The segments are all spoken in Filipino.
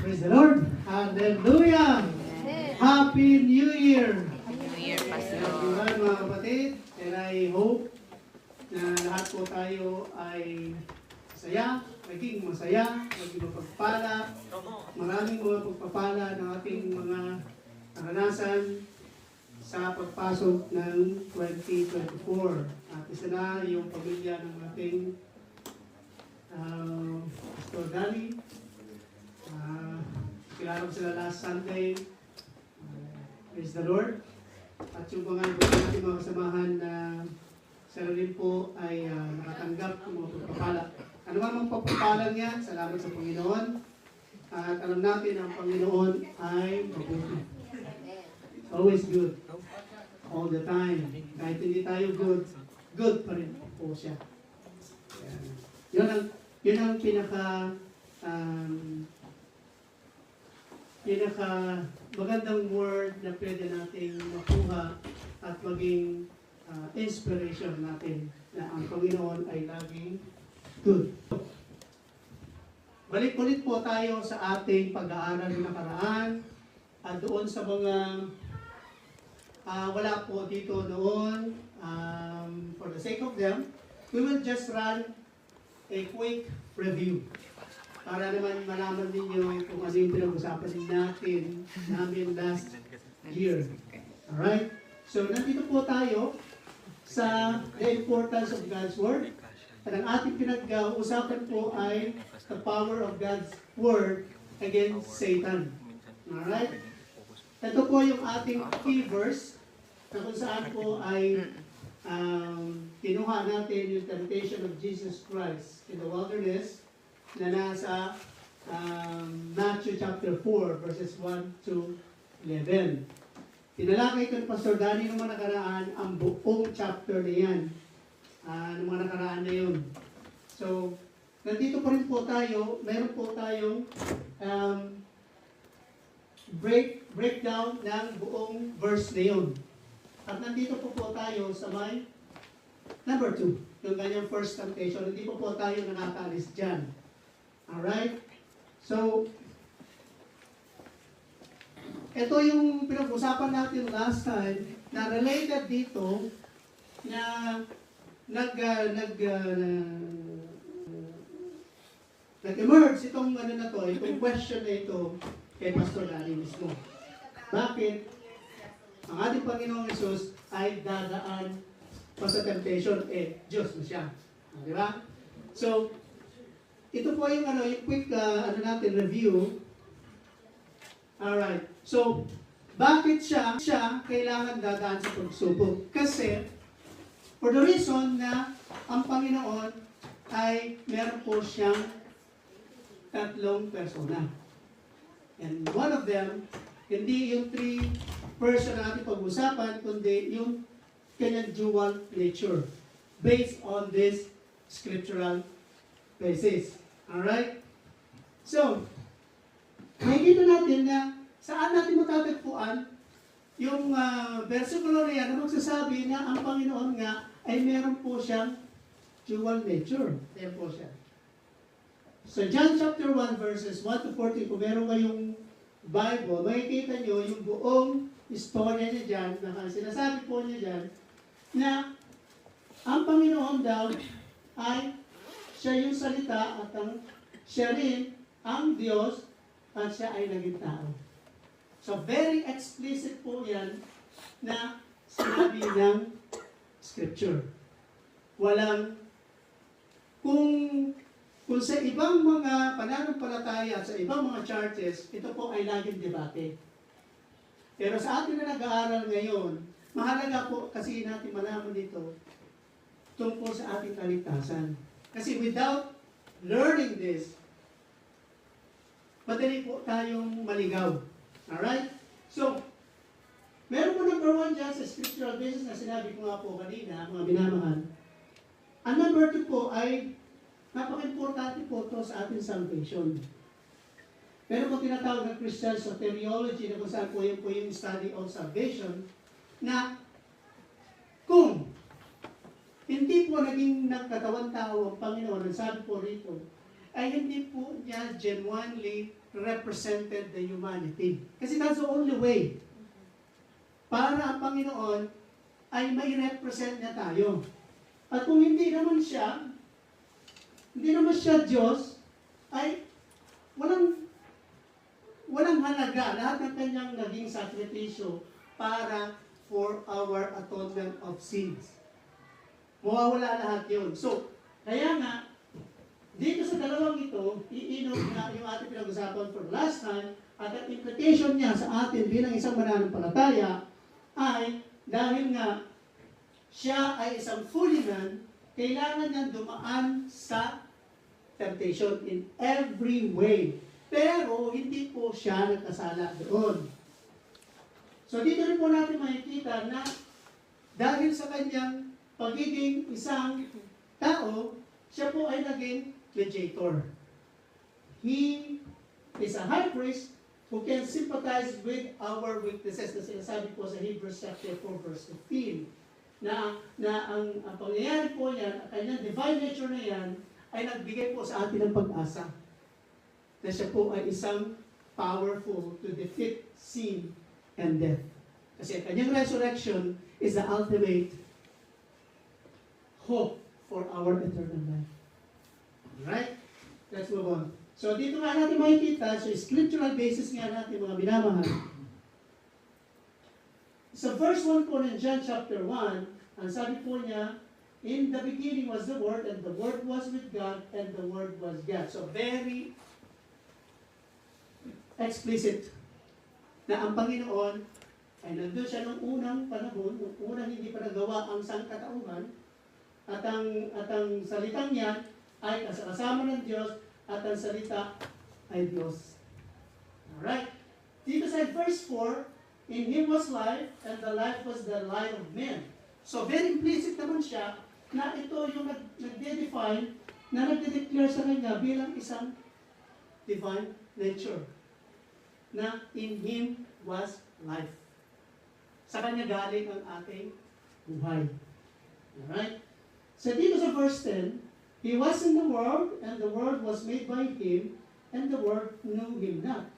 Praise the Lord. Hallelujah. Happy New Year. New Year, Pastor. Everyone, mga kapatid, and I hope na lahat po tayo ay masaya, maging masaya, maging mapagpala. Maraming mga pagpapala ng ating mga naranasan sa pagpasok ng 2024. At isa na yung pamilya ng ating Pastor Danny. Kilala ko sila last Sunday. Praise the Lord. At yung mga iba natin mga kasamahan na sila rin po ay nakatanggap ng mga pagpapala. Ano man mga pagpapala niya, salamat sa Panginoon. At alam natin ang Panginoon ay mabuti. Always good. All the time. Kahit hindi tayo good, good pa rin po siya. Yun ang pinaka magandang word na pwede nating makuha at maging inspiration natin na ang Panginoon ay laging good. Balik ulit po tayo sa ating pag-aaral ng nakaraan at doon sa mga wala po dito noon, for the sake of them, we will just run a quick review. Para naman malaman ninyo kung ano yung pinag-usapan namin last year. Alright? So, nandito po tayo sa the importance of God's Word. At ang ating pinag-usapan po ay the power of God's Word against Satan. Alright? Ito po yung ating key verse na kung saan po ay kinuha natin yung temptation of Jesus Christ in the wilderness na nasa Matthew chapter 4 verses 1 to 11. Tinalakay ko ni Pastor Danny nung mga nakaraan ang buong chapter na yan. Nung mga nakaraan na yun. So, nandito pa rin po tayo. Meron po tayong breakdown ng buong verse na yun. At nandito po tayo sa may number 2. Yung ganyang first temptation. Hindi po tayo nakakaalis dyan. Alright? So, ito yung pinag-usapan natin last time na related dito na nag-emerge itong ano na to, itong question na ito kay Pastor Danny mismo. Bakit ang ating Panginoong Yesus ay dadaan pa sa temptation? Diyos na siya. Di ba? So, ito po yung yung quick natin review. Alright. So, bakit siya kailangan dadaan sa pagsubok? Kasi, for the reason na ang Panginoon ay meron po siyang tatlong persona. And one of them, hindi yung three person na natin pag-usapan, kundi yung kanyang dual nature based on this scriptural basis. Alright? So, makikita natin na saan natin matatagpuan yung versikulo na yan na magsasabi na ang Panginoon nga ay meron po siyang dual nature. Ayan po siya. So, John chapter 1 verses 1 to 14, kung meron kayong Bible, makikita nyo yung buong istorya niya dyan, na sinasabi po niya dyan, na ang Panginoon daw ay siya yung salita at siya rin ang Diyos at siya ay naging tao. So very explicit po yan na sinabi ng Scripture. Walang, kung sa ibang mga pananampalataya at sa ibang mga churches, ito po ay laging debate. Pero sa atin na nag-aaral ngayon, mahalaga po kasi natin malaman dito tungkol sa ating kaligtasan. Kasi without learning this, madali po tayong maligaw. Alright? So, meron po number 1 dyan sa scriptural basis na sinabi ko nga po kanina, mga binamahal. Ang number 2 po ay napaka-importante po ito sa ating salvation. Meron po tinatawag na Christian soteriology na kung saan po yung study of salvation na kung hindi po naging nagkatawan tao ang Panginoon, ang sabi po rito, ay hindi po niya genuinely represented the humanity. Kasi that's the only way para ang Panginoon ay may represent niya tayo. At kung hindi naman siya Diyos, ay walang halaga lahat ng kanyang naging sakripisyo para for our atonement of sins. Mawawala lahat yun. So, kaya nga, dito sa dalawang ito, iinom na yung ating pinag-usapan for last time, at ang implication niya sa atin bilang isang mananampalataya ay dahil nga siya ay isang fully man, kailangan niya dumaan sa temptation in every way. Pero hindi po siya nagkasala doon. So dito rin po natin makikita na dahil sa kanyang pagiging isang tao, siya po ay naging mediator. He is a high priest who can sympathize with our weaknesses. Na sinasabi po sa Hebrews chapter 4 verse 15 na ang pangyayari po yan, ang kanyang divine nature na yan, ay nagbigay po sa atin ng pag-asa. Na siya po ay isang powerful to defeat sin and death. Kasi ang kanyang resurrection is the ultimate hope for our eternal life. Alright? Let's move on. So dito nga natin makikita, so scriptural basis nga natin mga minamahal. Sa verse 1 po ng John chapter 1, ang sabi po niya, in the beginning was the Word, and the Word was with God, and the Word was God. So very explicit na ang Panginoon ay nandun siya nung unang panahon, nung unang hindi pa nagawa ang sangkatauhan, at ang salitang niya ay kasama ng Diyos, at ang salita ay Diyos. Alright? Dito sa verse 4, in Him was life, and the life was the light of men. So very implicit naman siya na ito yung nagde-define, na nagde-declare sa kanya bilang isang divine nature. Na in Him was life. Sa kanya galing ang ating buhay. Alright? So dito sa verse 10, He was in the world, and the world was made by Him, and the world knew Him not.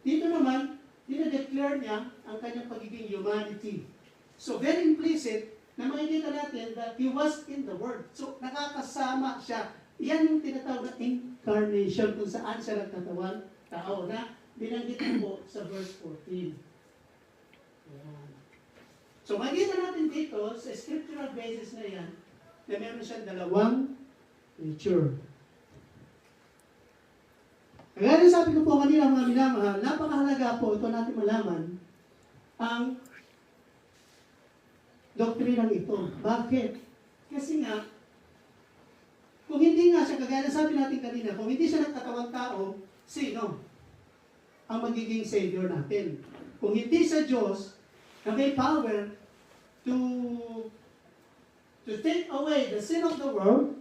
Dito naman, dinedeclare niya ang kanyang pagiging humanity. So very implicit na makikita natin that He was in the world. So nakakasama siya. Yan yung tinatawag na incarnation kung saan siya nagtatawan tao na binanggit po sa verse 14. Ayan. So makikita natin dito sa scriptural basis na yan na meron siyang dalawang nature. Kaya rin sabi ko po kanina mga minamahal, napakahalaga po ito natin malaman ang doktrinang ito. Bakit? Kasi nga, kung hindi nga siya, kagaya na sabi natin kanina, kung hindi siya nagkatawang tao, sino ang magiging Savior natin? Kung hindi sa Diyos na may power to take away the sin of the world,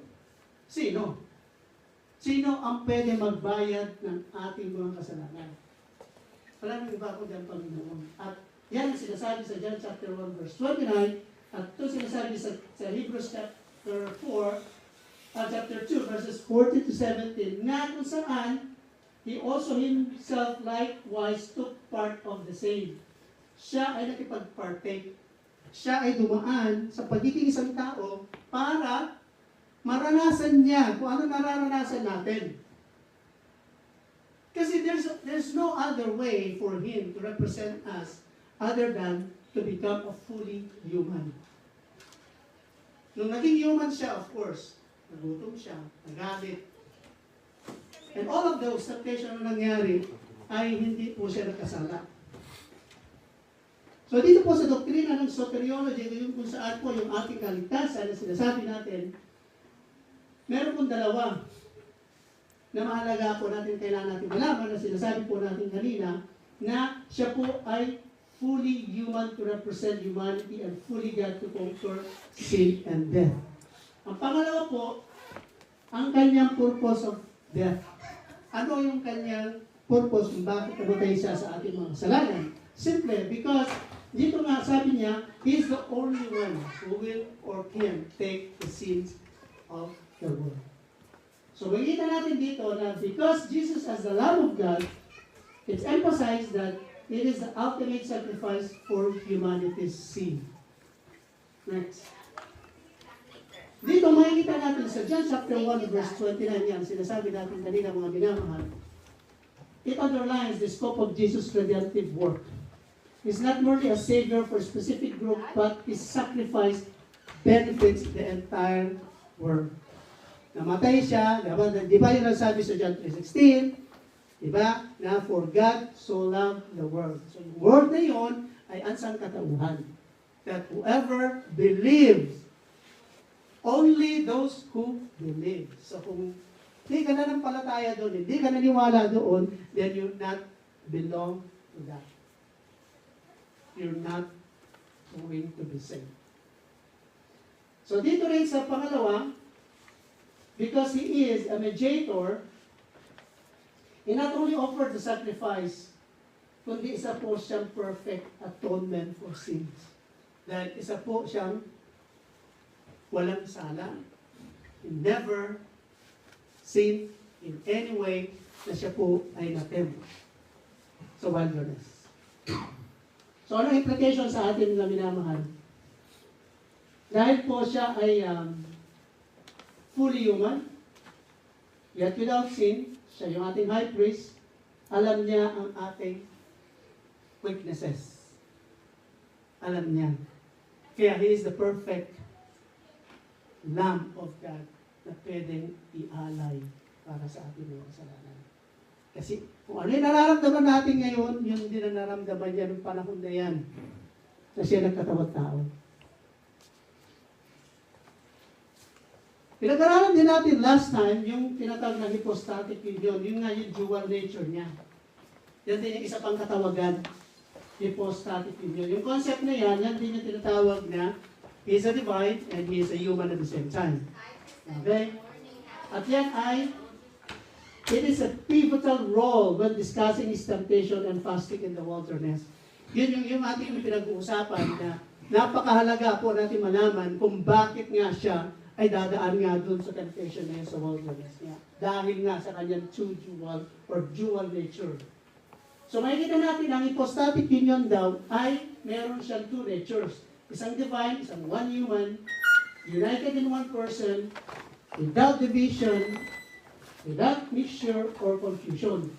sino? Sino ang pwede magbayad ng ating mga kasalanan? Wala nang iba ko dyan, Panginoon. At yan ang sinasabi sa John chapter 1 verse 29, at ito sinasabi sa Hebrews chapter 4, chapter 2 verses 40 to 17, na kung saan, He also Himself likewise took part of the same. Siya ay nakipag-partake. Siya ay dumaan sa pagiging isang tao para maranasan niya kung ano nararanasan natin. Kasi there's no other way for Him to represent us other than to become a fully human. Nung naging human siya, of course, nagutom siya, nagalit. And all of those temptation na nangyari ay hindi po siya nagkasala. So dito po sa doktrina ng soteriology, yung kung saan po yung ating kaligtasan na sinasabi natin, meron pong dalawa na mahalaga po natin, kailangan natin malaman na sinasabi po natin kanina na siya po ay fully human to represent humanity and fully God to conquer sin and death. Ang pangalawa po, ang kanyang purpose of death. Ano yung kanyang purpose kung bakit namatay siya sa ating mga kasalanan? Simple, because dito nga sabi niya, He is the only one who will or can take the sins of the world. So makikita natin dito na because Jesus as the Lamb of God It's emphasized that it is the ultimate sacrifice for humanity's sin. Next. Dito makikita natin sa John chapter 1 verse 29 yan, sinasabi natin kanina mga minamahal, it underlines the scope of Jesus' redemptive work. He's not merely a savior for a specific group, but his sacrifice benefits the entire world. Namatay siya, di ba yun ang sabi sa John 3:16? Di ba? Na for God so loved the world. So yung word na yun ay ansang katauhan. That whoever believes, only those who believe. So kung hindi ka nanampalataya doon, hindi ka naniwala doon, then you not belong to that. You're not going to be saved. So dito rin sa pangalawa, because He is a mediator, He not only offered the sacrifice, kundi isa po siyang perfect atonement for sins. Dahil isa po siyang walang sala. He never sinned in any way na siya po ay natempt sa wilderness. So ano implication sa atin na minamahal? Dahil po siya ay fully human, yet without sin, siya yung ating high priest, alam niya ang ating weaknesses. Alam niya. Kaya He is the perfect Lamb of God na pwedeng ialay para sa ating mga kasalanan. Kasi kung ano yung nararamdaman natin ngayon, yun din ang nararamdaman niya ng panahon na yan na siya nagkatawang tao. Pinag-aralan din natin last time yung tinatawag na hypostatic union, yun nga yung dual nature niya. Yan din yung isa pang katawagan, hypostatic union. Yung concept na yan din yung tinatawag na He is a divine and He is a human at the same time. Okay? At yan ay, it is a pivotal role when discussing His temptation and fasting in the wilderness. Yun yung ating pinag-uusapan na napakahalaga po natin malaman kung bakit nga siya ay dadaan nga dun sa temptation na yun sa wilderness niya. Dahil nga sa kanyang dual or dual nature. So makikita natin ang hypostatic union daw ay meron siyang two natures. Isang divine, isang one human, united in one person, without division, without mixture or confusion.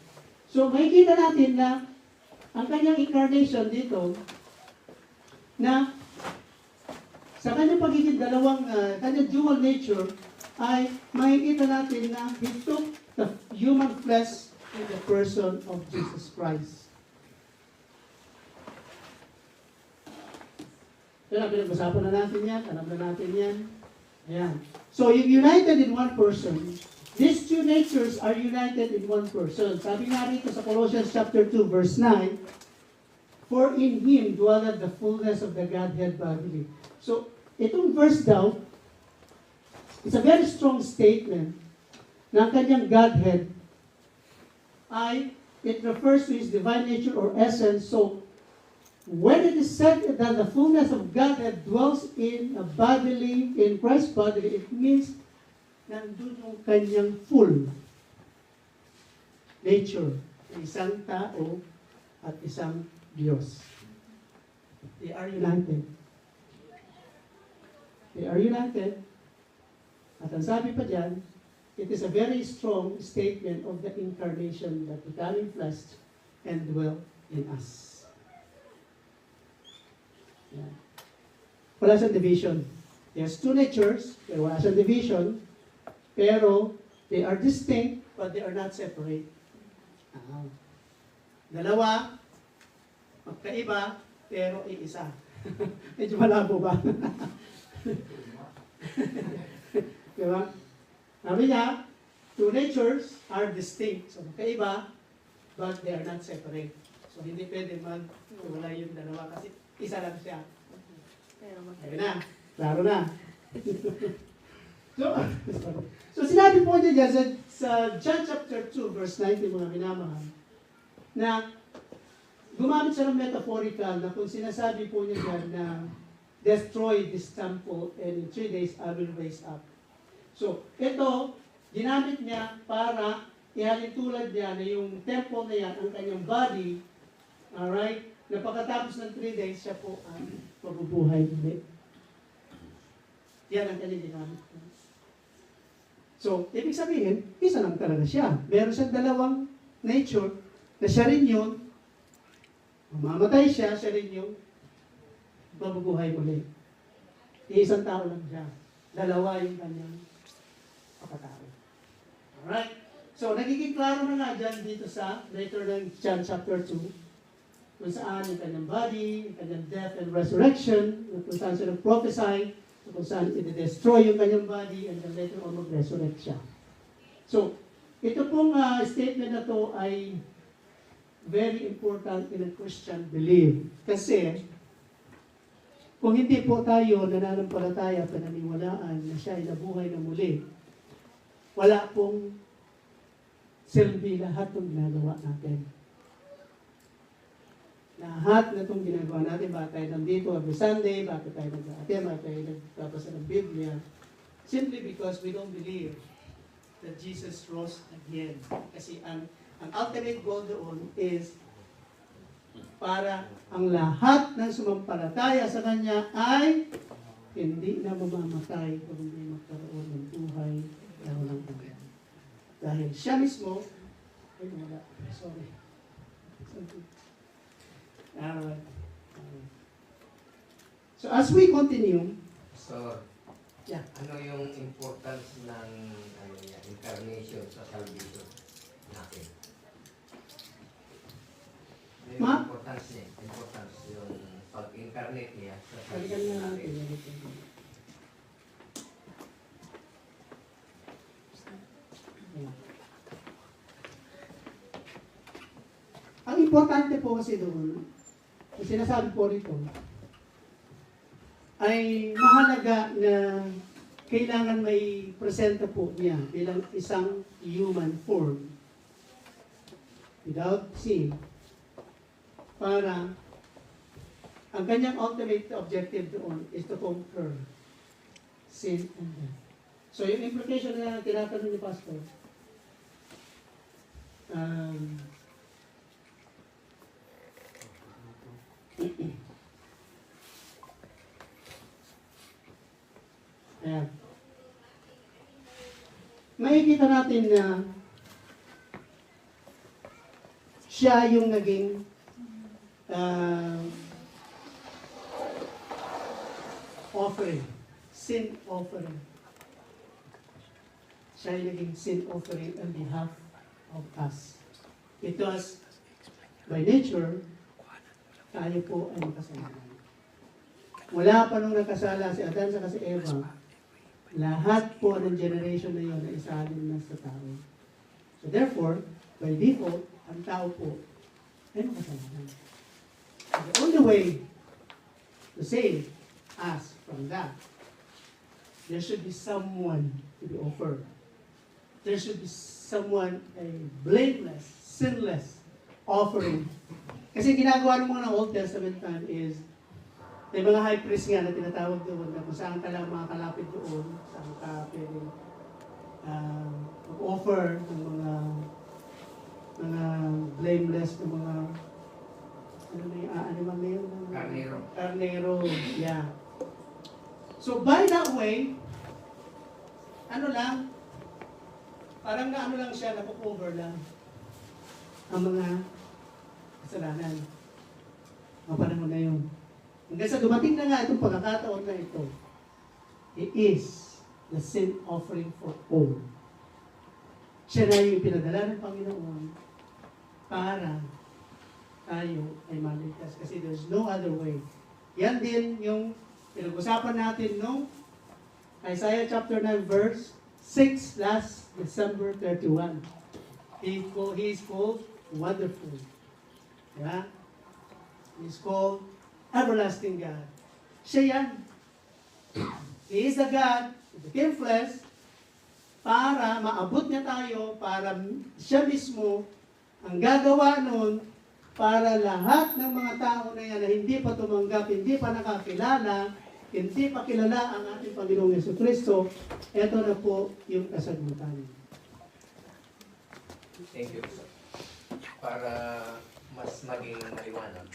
So makikita natin na ang kanyang incarnation dito na sa kanyang pagiging dalawang, kanyang dual nature, ay makikita natin na He took the human flesh in the person of Jesus Christ. Kaya pinag-usapan na natin yan, alam na natin yan. Ayan. So, united in one person, these two natures are united in one person. Sabi nga rito sa Colossians chapter 2, verse 9, for in Him dwelleth the fullness of the Godhead bodily. So, itong verse daw, it's a very strong statement na ang kanyang Godhead ay, it refers to His divine nature or essence. So, when it is said that the fullness of Godhead dwells in a bodily, in Christ's bodily, it means nandun yung kanyang full nature, isang tao at isang Diyos. They are united. They are united. At ang sabi pa dyan, it is a very strong statement of the incarnation that becoming flesh and dwell in us. Yeah. Wala siyang division. There's two natures, pero wala siyang division, pero they are distinct, but they are not separate. Dalawa, magkaiba, pero iisa. Medyo malabo ba? Diba? Sabi niya, two natures are distinct. So, magkaiba, but they are not separate. So, hindi pwede wala yung dalawa kasi isa lang siya. Ayun na. Klaro na. so, sinabi po niya dyan sa John chapter 2, verse 19, mga minamahal, na gumamit siya ng metaphorical na kung sinasabi po niya dyan na destroy this temple and in 3 days I will raise up. So, ito, ginamit niya para ihalin tulad niya na yung temple na yan, ang kanyang body, alright, na pagkatapos ng 3 days, siya po ang mabubuhay ulit. Yan ang kanyang ginamit. So, ibig sabihin, isa lang talaga siya. Meron siyang dalawang nature na siya rin yun, mamamatay siya, siya rin yung mabubuhay ulit. Isang tao lang siya. Dalawa yung kanyang pagkatao. Alright? So, nagiging klaro na nga dyan dito sa later ng John chapter 2, kung saan yung kanyang body, yung kanyang death and resurrection, kung saan siya nag-prophesy, kung saan i-destroy yung kanyang body, and then later on mag-resurrect siya. So, ito pong statement na to ay very important in a Christian belief. Kasi, kung hindi po tayo nananampalataya at naniniwalaan na siya ay nabuhay na muli, wala pong silbi lahat ng ginagawa natin. Lahat na itong ginagawa natin, bakit tayo nandito every Sunday, bakit tayo nag-aaten, bakit tayo nagpapasa ng Biblia, simply because we don't believe that Jesus rose again. Kasi ang ultimate goal doon is para ang lahat ng sumampalataya sa Kanya ay hindi na mamamatay kundi magkaroon ng buhay na walang hanggan. Dahil siya mismo, ay wala, sorry. Alright. So as we continue, So, yeah. ano yung importance ng incarnation sa salvation natin? Ano yung Ma? importance niya? Importance yung pag-incarnate niya sa Balikan salvation na natin. natin. Ayan. Ang importante po kasi doon, ang sinasabi po rito, ay mahalaga na kailangan may presenta po niya bilang isang human form without sin para ang kanyang ultimate objective doon is to conquer sin and death. So yung implication na tinatanong ni Pastor, ayan. Makikita natin na siya yung naging offering, sin offering. Siya yung naging sin offering on behalf of us. Because by nature, tayo po ay makasalanan. Wala pa nung nakasala si Adan sa si Eva, lahat po ng generation na yun ay isalin na sa tao. So therefore, by default, ang tao po ay makasalanan. So the only way to save us from that, there should be someone to be offered. There should be someone, a blameless, sinless offering. Kasi ginagawa ng mga Old Testament time is, may mga high priest nga na tinatawag doon na kung saan ka lang makakalapit doon, saan ka pwede mag-offer ng mga blameless, ng mga ano na yung animal na yun? Karnero. Karnero, yeah. So by that way, ano lang, parang na ano lang siya, napo-cover lang ang mga kasalanan. Ang panahon na yun. Hanggang sa dumating na nga itong pagkakataon na ito, He is the sin offering for all. Siya na yung pinadala ng Panginoon para tayo ay maligtas. Kasi there's no other way. Yan din yung pinag-usapan natin no Isaiah chapter 9 verse 6 last December 31. He is called Wonderful. Yeah? He is called Everlasting God. Siya yan. He is the God who became flesh para maabot niya tayo, para siya mismo ang gagawa nun para lahat ng mga tao na yan na hindi pa tumanggap, hindi pa nakakilala, hindi pa kilala ang ating Panginoong Jesucristo, eto na po yung kasagutan. Thank you. Para mas maging maliwanag,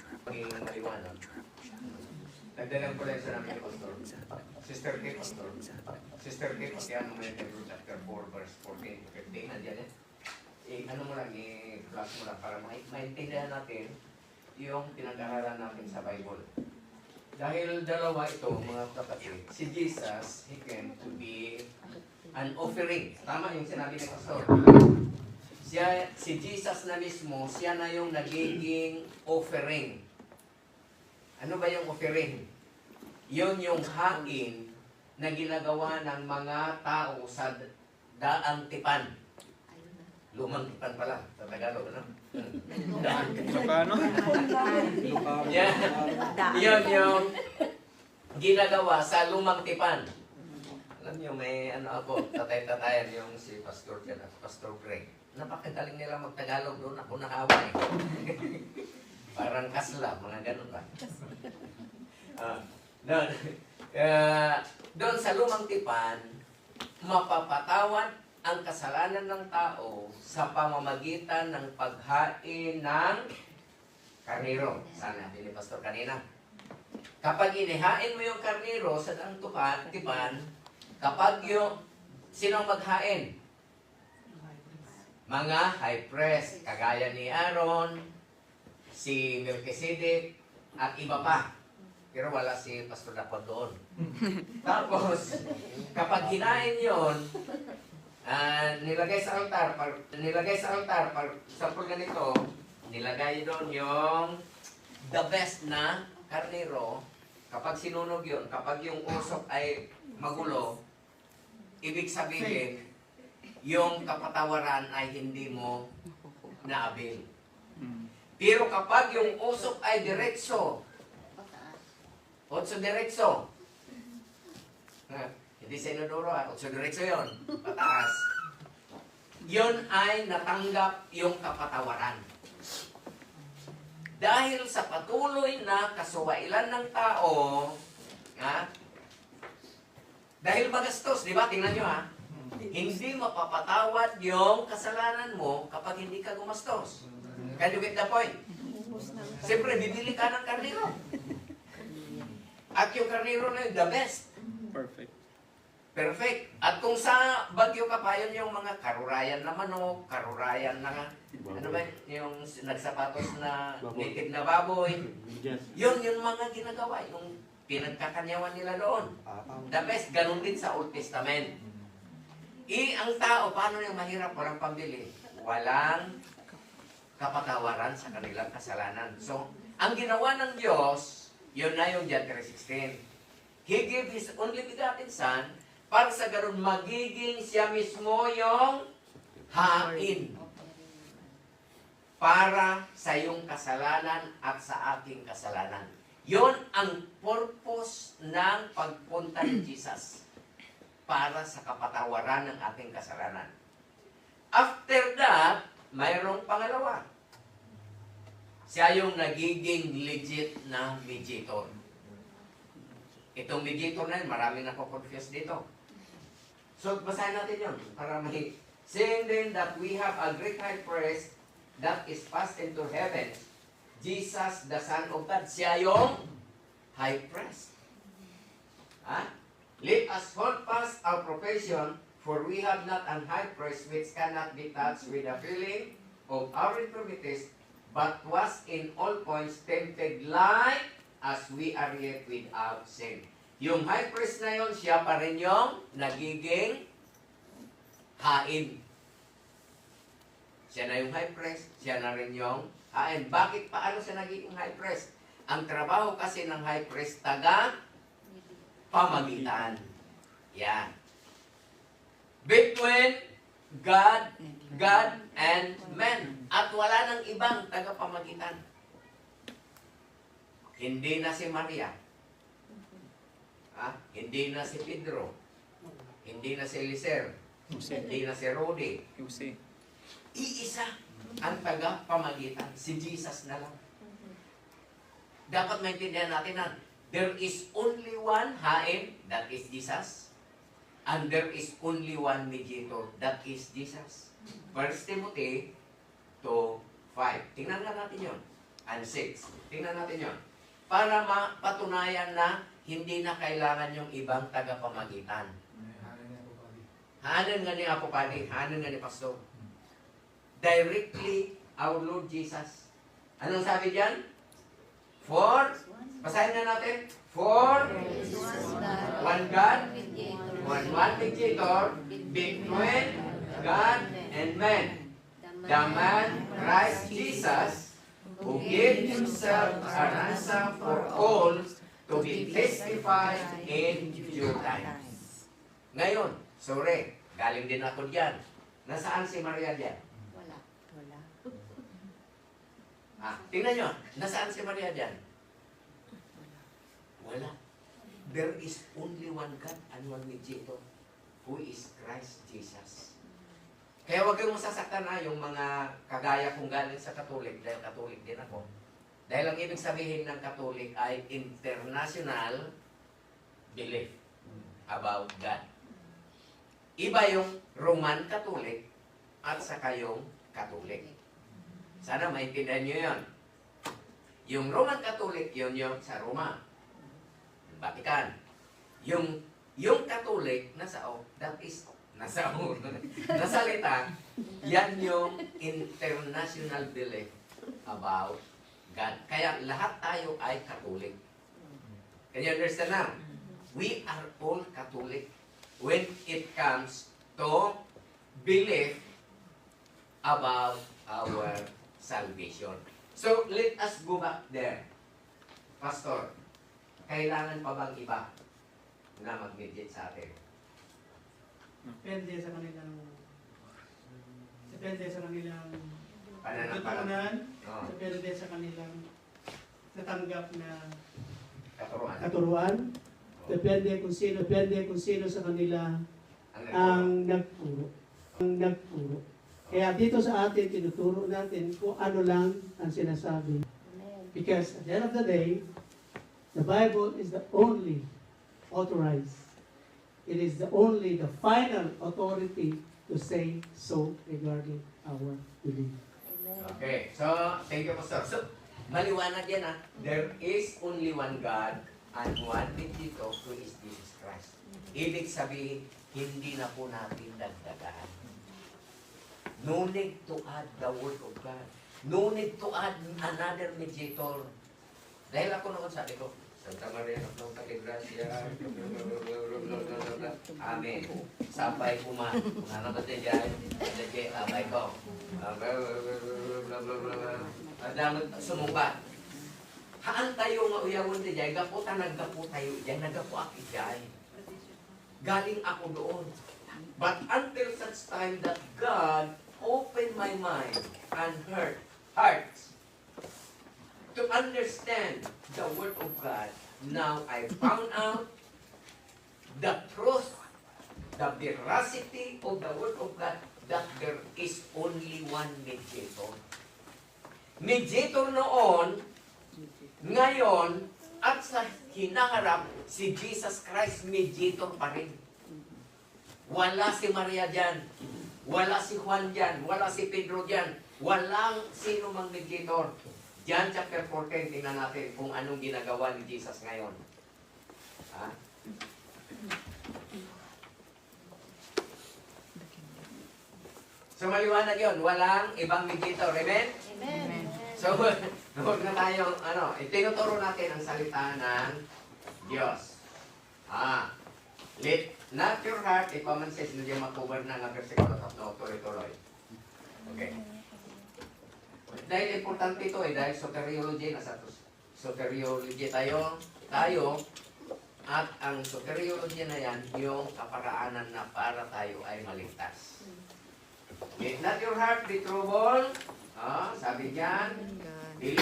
nagdalang ko lang sa namin ni Pastor. Sister Kate, Pastor. Sister Kate, yan mo yung Hebrew chapter 4, verse 14 to 15. Nandiyan yan. Ano mo lang, i-flash mo lang para maintindihan natin yung pinag-aralan natin sa Bible. Dahil dalawa ito, mga kapatid, si Jesus, He came to be an offering. Tama yung sinabi ni Pastor. Si Jesus na mismo, siya na yung nagiging offering. Ano ba yung offering? Yun yung hain na ginagawa ng mga tao sa daang tipan. Lumang tipan pala, sa Tagalog, ano? Ilocano? Yan. Yun yung ginagawa sa lumang tipan. Alam niyo, may ano ako, tatay-tatayan yung si Pastor Jan at Pastor Greg. Napakagaling nila mag-Tagalog doon. Ako nakawa eh. Parang kasla, mga ganun ba? Doon sa lumang tipan, mapapatawad ang kasalanan ng tao sa pamamagitan ng paghain ng karniro. Sana ni Pastor kanina. Kapag inihain mo yung karniro sa daang tipan, kapag yung sino maghain? Mga high priest, kagaya ni Aaron, si Melchizedek, at iba pa. Pero wala si Pastor Dapod doon. Tapos, kapag hinain yun, nilagay sa altar, sample ganito, nilagay doon yung the best na karnero. Kapag sinunog yun, kapag yung usok ay magulo, ibig sabihin, yung kapatawaran ay hindi mo naabil. Pero kapag yung usok ay diretso, diretso, hindi sa inodoro, 8 diretso yun, pataas, yun ay natanggap yung kapatawaran. Dahil sa patuloy na kasuwailan ng tao, dahil magastos, di ba? Tingnan nyo hindi mapapatawad yung kasalanan mo kapag hindi ka gumastos. Can you get the point? Siyempre, bibili ka ng karniro. At yung karniro na yun, the best. Perfect. Perfect. At kung sa Bagyo Kapayon yung mga karurayan na manok, karurayan na, ano ba, yung nagsapatos na native na baboy, yun yung mga ginagawa, yung pinagkakanyawan nila doon. The best, ganun din sa Old Testament. Ang tao, paano yung mahirap, walang pambili? Walang kapatawaran sa kanilang kasalanan. So, ang ginawa ng Diyos, yun na yung John 3:16. He gave His only begotten Son para sa ganun magiging siya mismo yung hain para sa iyong kasalanan at sa aking kasalanan. Yun ang purpose ng pagpunta ni Jesus para sa kapatawaran ng ating kasalanan. After that, mayroong pangalawa. Siya yung nagiging legit na mediator. Itong mediator na yun, marami nako-confuse dito. So, basahin natin yun para may... Saying then that we have a great high priest that is passed into heaven, Jesus, the Son of God. Siya yung high priest. Let us hold fast our profession, for we have not an high priest which cannot be touched with the feeling of our infirmities, but was in all points tempted like as we are yet without sin. Yung high priest na yun, siya pa rin yung nagiging hain. Siya na yung high priest, siya na rin yung hain. Bakit paano siya nagiging high priest? Ang trabaho kasi ng high priest, pamagitan. Yan. Between God and man. At wala nang ibang tagapamagitan. Hindi na si Maria. Hindi na si Pedro. Hindi na si Lizer. Hindi na si Rudy. Iisa ang tagapamagitan. Si Jesus na lang. Dapat maintindihan natin na there is only one hain, that is Jesus. And there is only one mediator, that is Jesus. 1 Timothy 2:5. Tingnan nga natin yun. And 6. Tingnan natin yun. Para mapatunayan na hindi na kailangan yung ibang tagapamagitan. Hanan nga ni Apopadi, hanan nga ni Pastor. Directly, our Lord Jesus. Anong sabi diyan? For, basahin na natin. For, one God, one mediator, between God and man. The man, Christ Jesus, who gave himself a ransom for all to be testified in due time. Ngayon, sorry, galing din ako diyan. Nasaan si Maria diyan? Wala. Tingnan nyo, nasaan si Maria diyan? Wala. There is only one God and one mediator, who is Christ Jesus. Kaya huwag kayong masasaktan na yung mga kagaya kong galing sa Katolik, dahil Katolik din ako. Dahil ang ibig sabihin ng Katolik ay international belief about God. Iba yung Roman Catholic at saka yung Catholic. Sana maintindihan nyo yun. Yung Roman Catholic, yun yung sa Roma. Vatican. Yung Catholic, that is, nasalita, yan yung international belief about God. Kaya lahat tayo ay Catholic. Can you understand now? We are all Catholic when it comes to belief about our salvation. So, let us go back there. Pastor, kailangan pa bang iba na mag-mediate sa atin? Depende sa kanilang Pananampalataya. tutunan, Oh, depende sa kanilang natanggap na katuruan. katuruan, depende kung sino sa kanila ang nagturo. Kaya dito sa atin, tinuturo natin kung ano lang ang sinasabi. Because at the end of the day, the Bible is the only authorized. It is the final authority to say so regarding our belief. Okay, so, thank you, Pastor. So, maliwanag yan ha. There is only one God and one mediator who is Jesus Christ. Ibig sabihin, hindi na po natin dagdagan. No need to add the word of God. No need to add another mediator. Dahil ako noon sabi ko, Santa Maria of Nota de Gracia, Amen. Sabay ko man. Kung ano ba tayo dyan, sabay ko. Adamot sumumbat. Haan tayo nga uyawon di dyan, gaputan naggapu tayo dyan, naggapu aki dyan. Galing ako doon. But until such time that God opened my mind and hearts to understand the Word of God, now I found out the truth, the veracity of the Word of God, that there is only one mediator. Mediator noon, ngayon, at sa hinaharap, si Jesus Christ mediator pa rin. Wala si Maria dyan, wala si Juan dyan, wala si Pedro dyan, walang sino mang mediator. John chapter 14, tingnan natin kung anong ginagawa ni Jesus ngayon. Ha? So maliwanag yun, walang ibang mediator. Amen? Amen. So, huwag na tayong, itinuturo natin ang salita ng Diyos. Let not your heart, ikaw man says, hindi makover na nga versikulo, no, tuloy-tuloy. Okay. Dahil importante ito dahil soteriology, nasa soteriology tayo, at ang soteriology na yan, yung kaparaanan na para tayo ay maligtas. Let not your heart be troubled. Sabi diyan, ye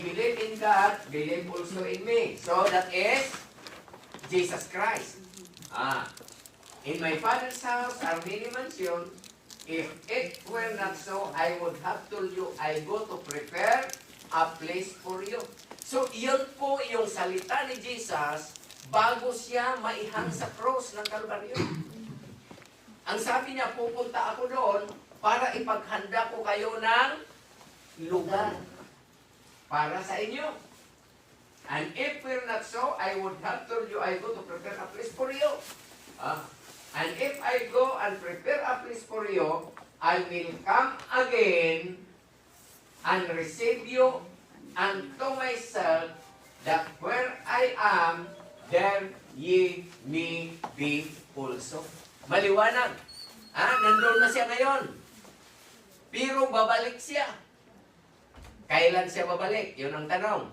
believe in God, believe also in me. So that is Jesus Christ. In my Father's house are many mansions. If it were not so, I would have told you, I go to prepare a place for you. So, yun po yung salita ni Jesus bago siya maihang sa cross ng Kalbaryo. Ang sabi niya, pupunta ako doon para ipaghanda ko kayo ng lugar para sa inyo. And if we're not so, I would have told you, I go to prepare a place for you. And if I go and prepare a place for you, I will come again and receive you unto myself, that where I am, there ye may be also. Maliwanag. Nandun na siya ngayon. Pero babalik siya. Kailan siya babalik? Yun ang tanong.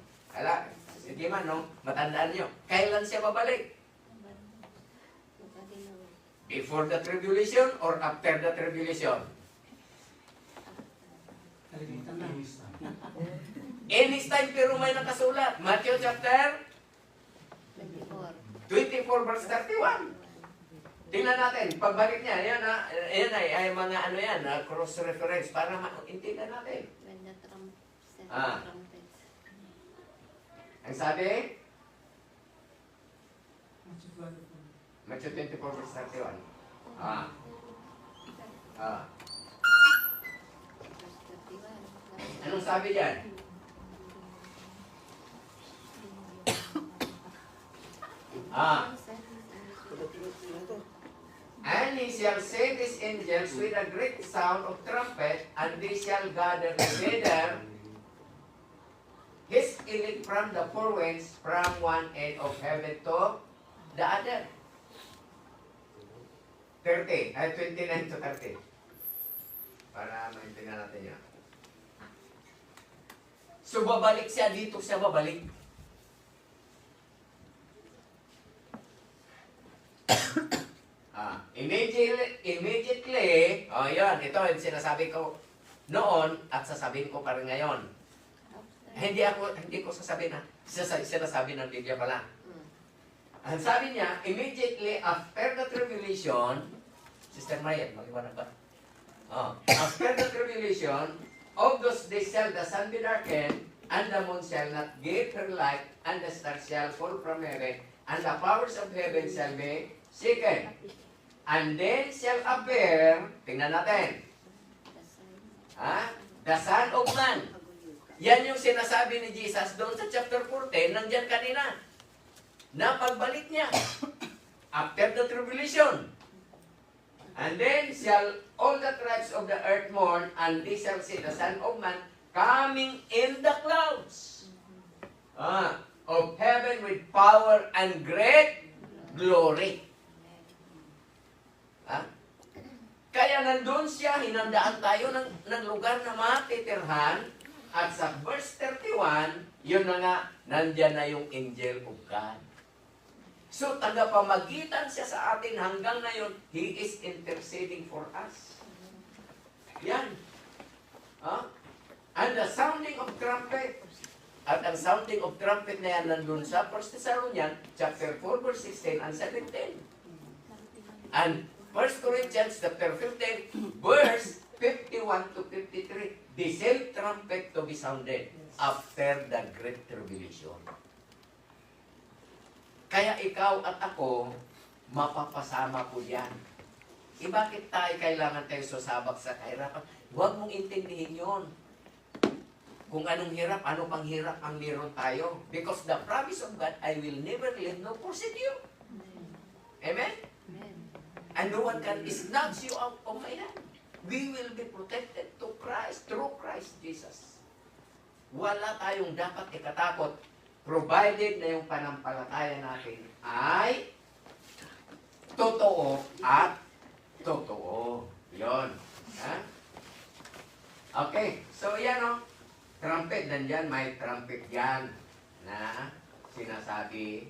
Sige man, no? Matandaan nyo. Kailan siya babalik? Before the tribulation or after the tribulation? Anytime, pero may nakasulat. Matthew chapter 24 verse 31. Tingnan natin, pagbalik niya, yan ay mga ano yan, cross-reference para maintindihan natin. Ang sabi? Matthew 24 verse 31. Anong sabi diyan? And he shall send his angels with a great sound of trumpet, and they shall gather together his elect from the four winds, from one end of heaven to the other. 29 to 30. Para maintindihan natin yan. So babalik siya dito, siya babalik. Immediately, yan, ito yung sinasabi ko noon at sasabihin ko pa rin ngayon. Hindi ko sasabihin na, sinasabi ng Biblia pala. Ang sabi niya, immediately after the tribulation, Sister Marian, maliwanag ba? After the tribulation, of those days shall the sun be darkened, and the moon shall not give her light, and the stars shall fall from heaven, and the powers of heaven shall be shaken. And then shall appear, tingnan natin, the Son of Man. Yan yung sinasabi ni Jesus doon sa chapter 14, nandyan kanina, na pagbalik niya, after the tribulation. And then shall all the tribes of the earth mourn, and they shall see the Son of Man coming in the clouds of heaven with power and great glory. Kaya nandun siya, hinandaan tayo ng lugar na matitirhan, at sa verse 31, yun na nga, nandyan na yung angel of God. So, tagapamagitan siya sa atin hanggang ngayon, He is interceding for us. Yan. And the sounding of trumpet, at ang sounding of trumpet na yan nandun sa 1 Thessalonians, chapter 4, verse 16 and 17. And 1 Corinthians, chapter 15, verse 51 to 53, the same trumpet to be sounded after the great tribulation. Kaya ikaw at ako, mapapasama po yan. Bakit tayo kailangan tayo sasabak sa kahirapan? Huwag mong intindihin yon. Kung anong hirap, ano pang hirap ang meron tayo. Because the promise of God, I will never leave nor forsake you. Amen? And no one can snatch you out of my hand. We will be protected to Christ, through Christ Jesus. Wala tayong dapat ikatakot, provided na yung panampalataya natin ay totoo at totoo. Yun. Okay, so yan o. Trumpet, nandyan, may trumpet yan na sinasabi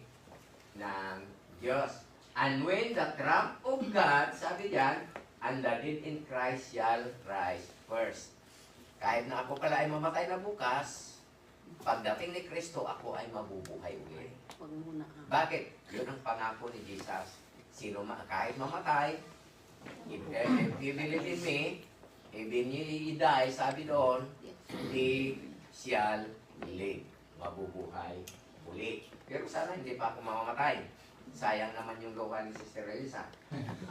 ng Diyos. And when the trump of God, sabi diyan, and the dead in Christ shall rise first. Kahit na ako pala ay mamatay na bukas, pagdating ni Kristo, ako ay mabubuhay ulit. Bakit? Yun ang pangako ni Jesus. Kahit mamatay, if you believe in me, even you die, sabi doon, he shall live. Mabubuhay uli. Pero sana hindi pa ako mamamatay. Sayang naman yung luha ni Sister Elisa.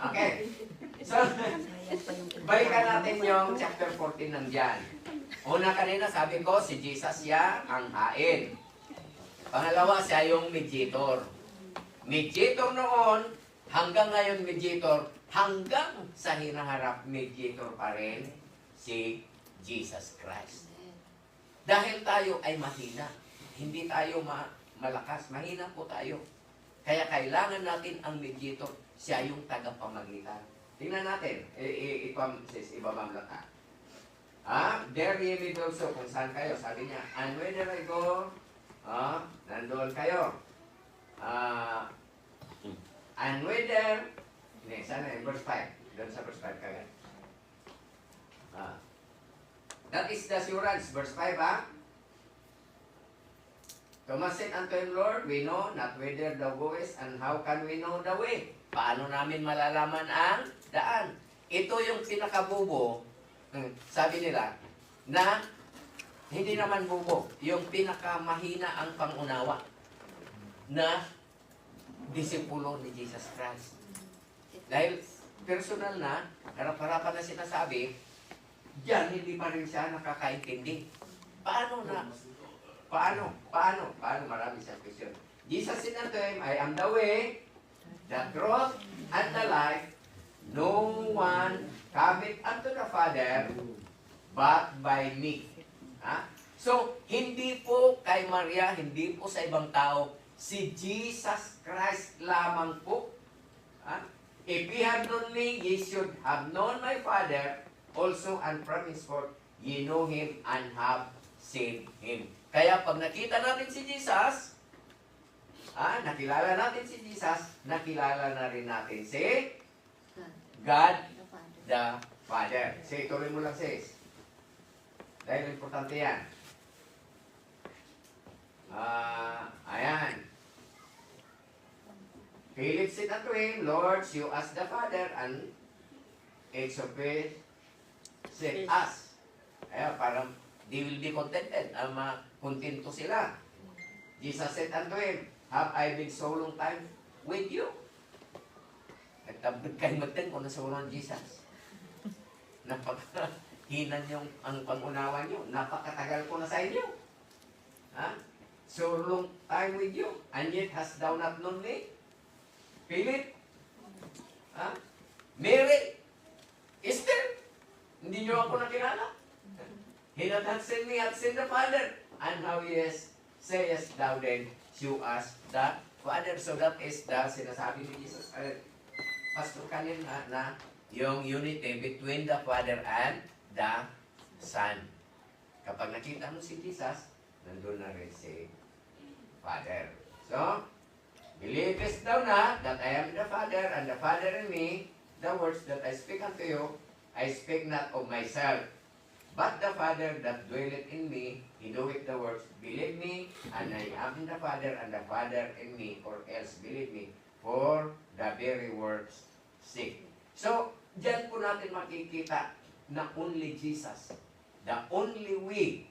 Okay. So, balikan natin yung chapter 14 ng John. Una kanina sabi ko, si Jesus siya ang hain. Pangalawa, siya yung mediator. Mediator noon, hanggang ngayon mediator, hanggang sa hinaharap mediator pa rin si Jesus Christ. Dahil tayo ay mahina, hindi tayo malakas, mahina po tayo. Kaya kailangan natin ang mediator, siya yung tagapamagitan. Tingnan natin, ibabamlat ka. There ye may also, kung saan kayo, sabi niya, and whether I go, nandoon kayo. And whether, sana verse 5, doon sa verse 5 kagad. That is the assurance, verse 5, Thomas said unto him, Lord, we know not whither thou goest, and how can we know the way? Paano namin malalaman ang daan? Ito yung pinakabubo, sabi nila, na hindi naman bubo, yung pinakamahina ang pangunawa na disipulo ni Jesus Christ. Dahil personal na, harap-harapan na sinasabi, diyan hindi pa rin siya nakakaintindi. Paano? Marami siyang question. Jesus said unto him, I am the way, the truth, and the life. No one cometh unto the Father, but by me. So, hindi po kay Maria, hindi po sa ibang tao, si Jesus Christ lamang po. If ye have known me, ye should have known my Father also, and from henceforth ye know him and have seen him. Kaya pag nakita natin si Jesus, nakilala natin si Jesus, nakilala na rin natin si God the Father. Say, tuloy mo lang, sis. Dahil importante yan. Ayan. Philip said unto him, Lord, show us the Father, and each of us said us. Kaya parang they will be contented. Kontento sila. Jesus said unto him, have I been so long time with you? Nagtabot kayo magtin kung nasa ulo ng Jesus. Napakahinan yung ang pangunawa nyo. Napakatagal ko na sa inyo. So long time with you, and yet hast thou not known me? Philip? Mary? Esther? Hindi nyo ako nakilala? He that hath seen me hath seen the Father. And how sayest thou then, show us the Father. So that is the sinasabi ni Jesus. Pastor kanina na yung unity between the Father and the Son. Kapag nakita mo si Jesus, nandun na rin si Father. So, believest thou not that I am the Father, and the Father in me, the words that I speak unto you, I speak not of myself, but the Father that dwelleth in me, he doeth the works. Believe me, and I am in the Father, and the Father in me, or else believe me, for the very works sake. So, diyan po natin makikita na only Jesus, the only way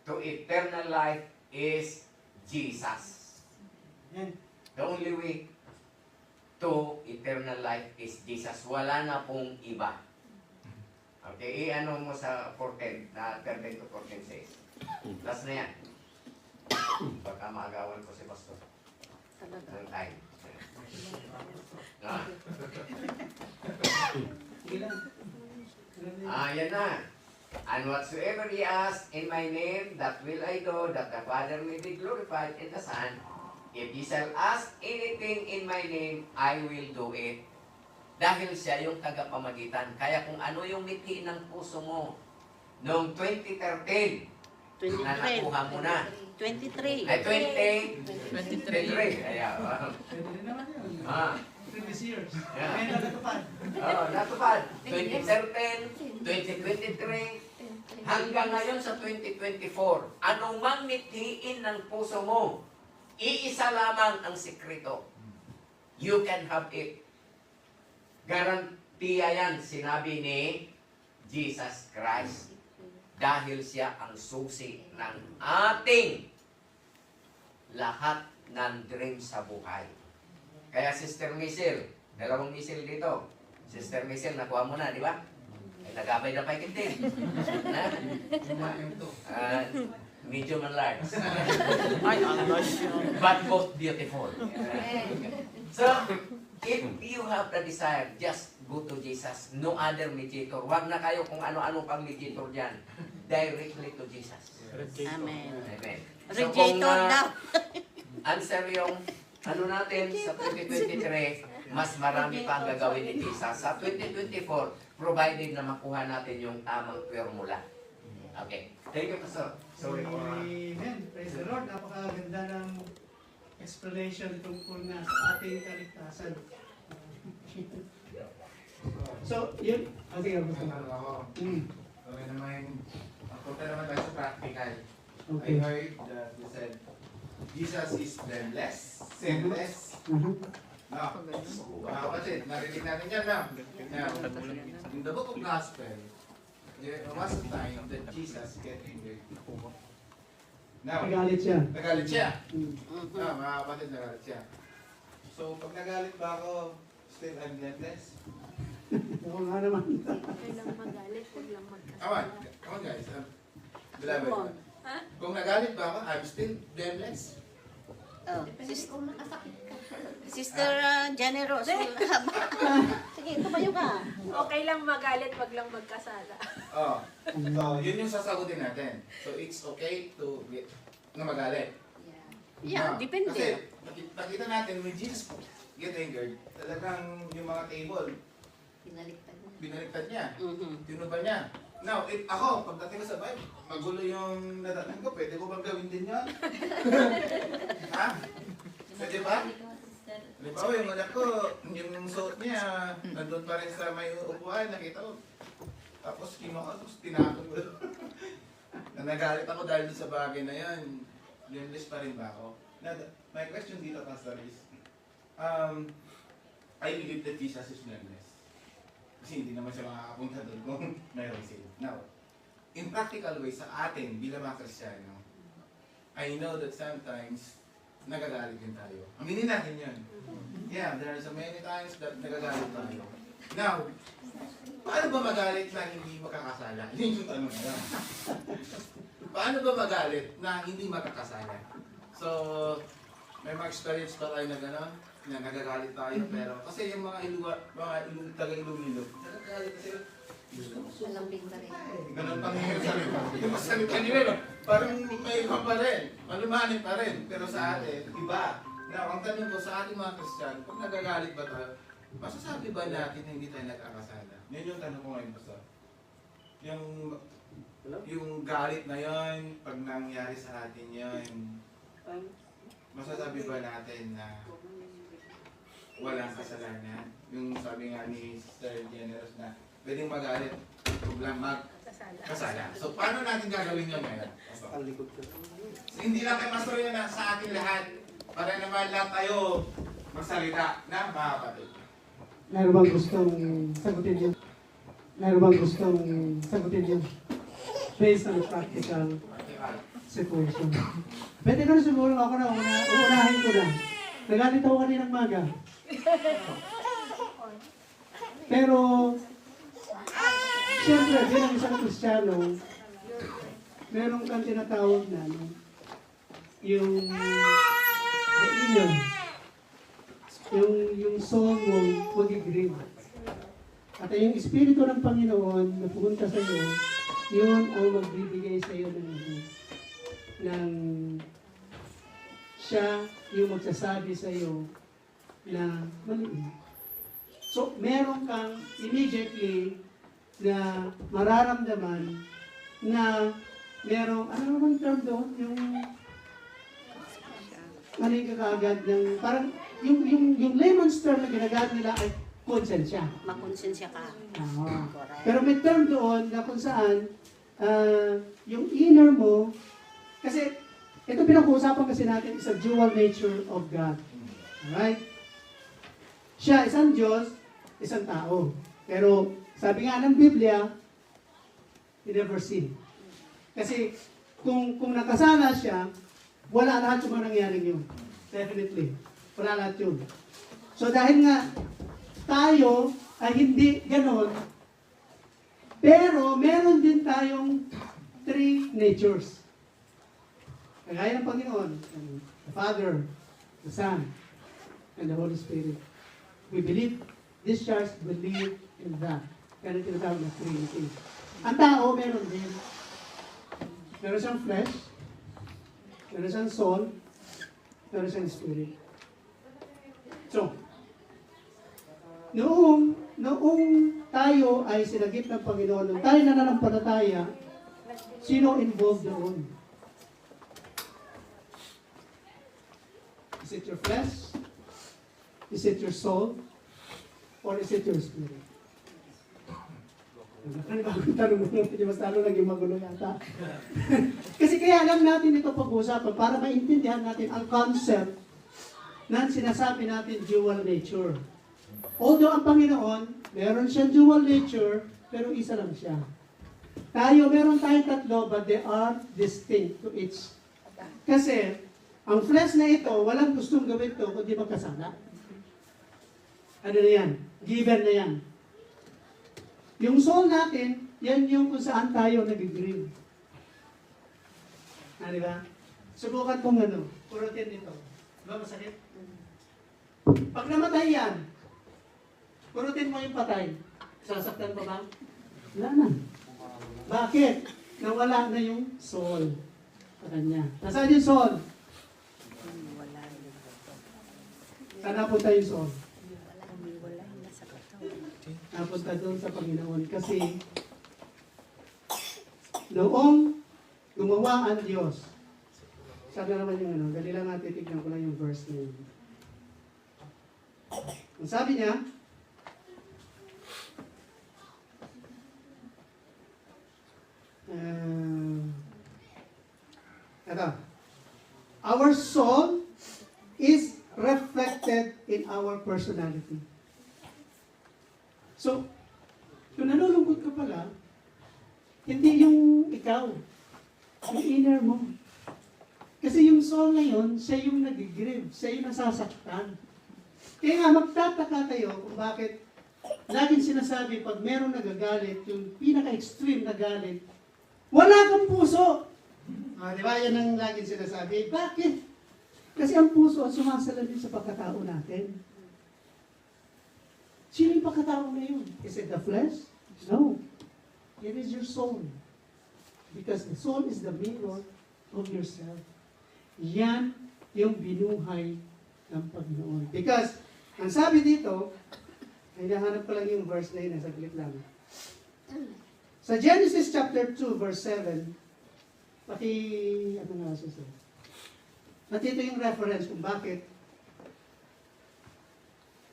to eternal life is Jesus. The only way to eternal life is Jesus. Wala na pong iba. Okay, ano mo sa 14, na 13 to 14 says. Last na yan. Baka maagawan ko si Pastor. Ng time. Yan na. And whatsoever ye ask in my name, that will I do, that the Father may be glorified in the Son. If ye shall ask anything in my name, I will do it. Dahil siya yung tagapamagitan. Kaya kung ano yung mithi ng puso mo, noong 2013, na nakuha mo na. 23. Ay, 2023. Kaya, Pwede rin naman yun. Previous years. Yeah. Kaya natupad. Natupad. 2013, 2023, hanggang ngayon sa 2024. Anong mang mithiin ng puso mo, iisa lamang ang sikreto. You can have it. Garantiya yan, sinabi ni Jesus Christ. Dahil siya ang susi ng ating lahat ng dream sa buhay. Kaya Sister Michelle, dalawang Michelle dito. Sister Michelle, nakuha mo na, di ba? Ay, nagabay na pa ikintin. Na? Medium and large. Ay, ang nice yun. But both beautiful. So, if you have the desire, just go to Jesus. No other mediator. Huwag na kayo kung ano-ano pang mediator dyan. Directly to Jesus. Amen. Amen. Radiator daw. Answer yung ano natin sa 2023, mas marami pang gagawin ni Jesus. Sa 2024, provided na makuha natin yung tamang formula. Okay. Thank you, Pastor. Sorry for... Amen. Praise the Lord. Napakaganda ng explanation tungkol na sa ating kaligtasan. So, yun. Sige, gusto mo. Ako, okay naman, punta naman tayo sa practical. Okay. I heard that you said, Jesus is blameless, sinless. Mhm. No. Kapatid, narinig natin yan, ma'am. Now, in the book of Gospel, there was a time that Jesus get angry. Now, Nagalit siya. nagalit siya. Mm. Mga kapatid, nagalit siya. So, pag nagalit ba ako, still I'm blameless? Oo nga naman. Kailang magalit, huwag lang Come on, magkasala. come on guys. Bilabay. Kung nagalit ba ako, I'm still blameless. Oh, Depende kung nakasakit ka. Sister Generous. Sige, tumayo ka. Okay lang magalit, huwag lang magkasala. Oh. So, yun yung sasagutin natin. So, it's okay to na magalit. Yeah, depende. Kasi, nakita natin, when Jesus get angered, talagang yung mga table, binaliktad niya. Tinuba niya. Now, ako, pagdating ko sa Bible, magulo yung nadatnan ko, pwede ko bang gawin din yun? Ha? Pwede ba? Halimbawa, yung anak ko, yung suot niya, nandun pa rin sa may upuan, nakita ko. Tapos kinuha ko, tapos tinapon ko. Nagalit ako dahil dun sa bagay na yan. Blameless pa rin ba ako? Now, my question dito, Pastor, is, I believe that Jesus is blameless. Kasi hindi naman siya makakapunta doon kung mayroong sin. Now, in practical way, sa atin bilang mga Kristiyano, I know that sometimes nagagalit din tayo. Aminin natin yun. Yeah, there are so many times that nagagalit tayo. Now, paano ba magalit na hindi makakasala? Yun yung tanong na yan. Paano ba magalit na hindi makakasala? So, may mga experience pa tayo na gano'n, na nagagalit tayo, pero kasi yung mga taga-Ilumilo, nagagalit kasi Malambing pa rin. ganun pang yung salita. Yung salita nila, parang may iba pa rin, malumanin pa rin, pero sa atin, iba. Now, ang tanong ko sa ating mga Kristiyano, pag nagagalit ba tayo, masasabi ba natin na hindi tayo nagkakasala? Yun yung tanong ko ngayon, Pastor. Yung galit na yon, pag nangyari sa atin yon, masasabi ba natin na walang kasalanan? Yung sabi nga ni Sister Generous na pwedeng magalit, huwag lang magkasala. So, paano natin gagawin yun ngayon? So, hindi lang kay Pastor yun na sa ating lahat, para naman lahat tayo magsalita na mga kapatid. Meron bang gustong sagutin yun? Meron bang gustong sagutin yun? Based on practical situation. Pwede ko na siguro ako na, uunahin ko na. Nagalit ako kaninang maga. Pero, siyempre, bilang isang Kristiyano, meron kang tinatawag na yung the inner, yung soul mo mag-grieve. At yung Espiritu ng Panginoon na pumunta sa iyo, yun ang magbibigay sa iyo ng siya yung magsasabi sa iyo na maliit. So, meron kang immediately na mararamdaman na merong, ano naman term doon? Yung ano yung kakagad ng, parang, yung layman's term na ginagamit nila ay konsensya. Makonsensya ka. Pero may term doon na kung saan, yung inner mo, kasi, ito pinag-uusapan kasi natin is a dual nature of God. Alright? Siya, isang Diyos, isang tao. Pero, sabi nga ng Biblia, he never sin. Kasi, kung nakasala siya, wala lahat yung mga nangyaring yun. Definitely. Wala lahat yun. So dahil nga tayo ay hindi ganon, pero meron din tayong three natures. Kagaya ng Panginoon, the Father, the Son, and the Holy Spirit. We believe, this church believe in that. Kaya tinatawag na Trinity. Ang tao, meron din. Meron siyang flesh, meron siyang soul, meron siyang spirit. So, noong tayo ay sinagip ng Panginoon, nung tayo nananampalataya, sino involved doon? Is it your flesh? Is it your soul? Or is it your spirit? Bagong tanong mo, hindi mas lalo naging magulo yata. Kasi kaya alam natin ito pag-uusapan para maintindihan natin ang concept na sinasabi natin dual nature. Although ang Panginoon, meron siyang dual nature, pero isa lang siya. Tayo, meron tayong tatlo, but they are distinct to each. Kasi, ang flesh na ito, walang gustong gawin ito, kundi magkasala. Ano na yan? Given na yan. Yung soul natin, yan yung kung saan tayo nag-grieve. Di ba? Subukan mong purutin dito. Diba masakit? Pag namatay yan, purutin mo yung patay. Sasaktan pa ba? Wala na. Bakit? Nawala na yung soul sa kanya. Nasaan yung soul? Saan napunta yung soul? Napunta doon sa Panginoon. Kasi noong gumawa ang Diyos, sabi naman yung dali lang natin, tignan ko lang yung verse na yun. Ang sabi niya, ito, our soul is reflected in our personality. So, kung nalulungkot ka pala, hindi yung ikaw, yung inner mo. Kasi yung soul na yun, siya yung nag-grieve, siya yung nasasaktan. Kaya nga, magtataka kayo kung bakit laging sinasabi pag meron nagagalit, yung pinaka-extreme na galit, wala kang puso. Di ba? Yan ang laging sinasabi. Bakit? Kasi ang puso ang sumasalamin sa pagkatao natin. Sino yung pagkatao na yun? Is it the flesh? No. It is your soul. Because the soul is the mirror of yourself. Yan yung binuhay ng Panginoon. Because, ang sabi dito, ay nahanap ko lang yung verse na yun, saglit lang. Sa Genesis chapter 2, verse 7, at ito yung reference kung bakit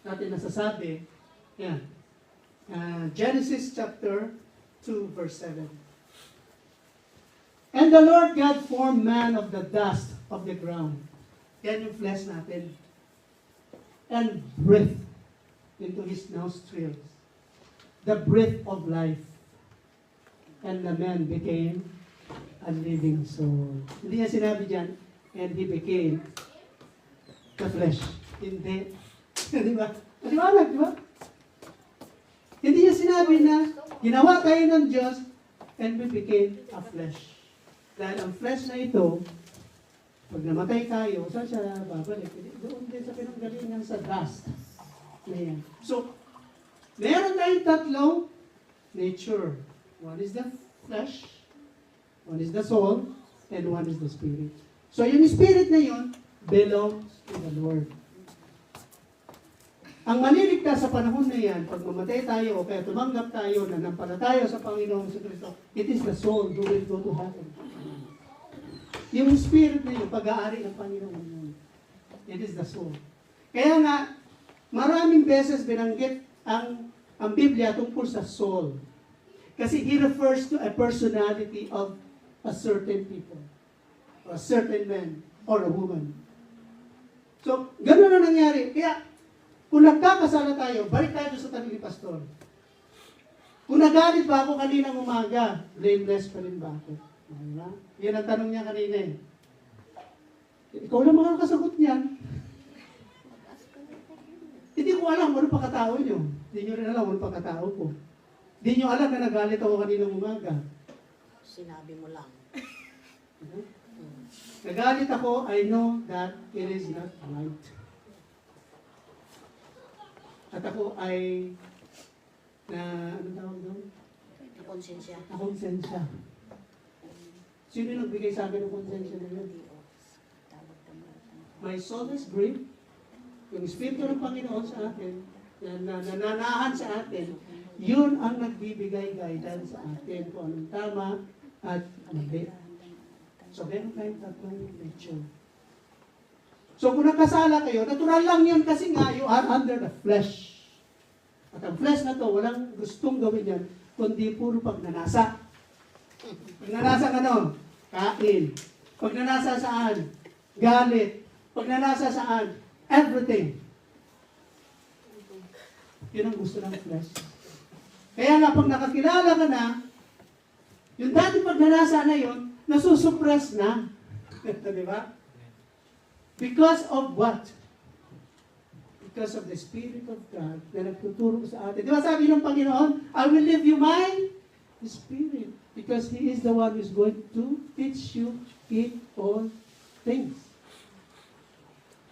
natin nasasabi. Yan. Genesis chapter 2, verse 7. And the Lord God formed man of the dust of the ground. Yan yung flesh natin. And breathed into his nostrils the breath of life. And the man became a living soul. Hindi niya sinabi dyan, and he became the flesh. Hindi. Di ba? Maliwanag, di ba? Hindi niya sinabi na ginawa tayo ng Diyos and we became a flesh. Dahil ang flesh na ito, pag namatay tayo, saan siya babalik? Doon din sa pinanggalingan sa dust. Ayan. So, meron tayong tatlong nature. One is the flesh, one is the soul, and one is the spirit. So, yung spirit na yun belongs to the Lord. Ang maniligtas sa panahon na yan, pag mamatay tayo o kaya tumanggap tayo na nampalataya sa Panginoong Kristo, it is the soul who will go to heaven. Yung spirit na yun, pag-aari ng Panginoon yun. It is the soul. Kaya nga, maraming beses binanggit ang Biblia tungkol sa soul. Kasi he refers to a personality of a certain people, or a certain man, or a woman. So, gano'n na nangyari. Kaya, kung nagkakasala tayo, balik tayo sa tanong ni Pastor. Kung nagalit ba ako kaninang umaga, blameless pa rin ba ako? Diba? Yan ang tanong niya kanina eh. Ikaw lang makakasagot niyan. Hindi ko alam ano pagkatao nyo. Hindi nyo rin alam ano pagkatao ko. Hindi nyo alam na nagalit ako kaninang umaga. Sinabi mo lang. Nagalit ako, I know that it is not right. At ako ay ano tawag doon? Konsensya. Na konsensya. Sino yung nagbigay sa akin ng konsensya na yun? My soul is grieved. Yung Espiritu ng Panginoon sa atin, na nananahan sa atin, yun ang nagbibigay guidance sa atin kung anong tama at mali. So, meron tayong tatlong nature. So, kung nakasala kayo, natural lang yun kasi nga, you are under the flesh. At ang flesh na to, walang gustong gawin yan, kundi puro pagnanasa. Pagnanasa ano? Kain. Pagnanasa saan? Galit. Pagnanasa saan? Everything. Yun ang gusto ng flesh. Kaya nga, pag nakakilala ka na, yung dati pagnanasa na yun, nasusuppress na. Di ba? Because of what? Because of the Spirit of God na nagtuturo sa atin. Di ba sabi ng Panginoon, I will leave you my Spirit. Because He is the one who is going to teach you in all things.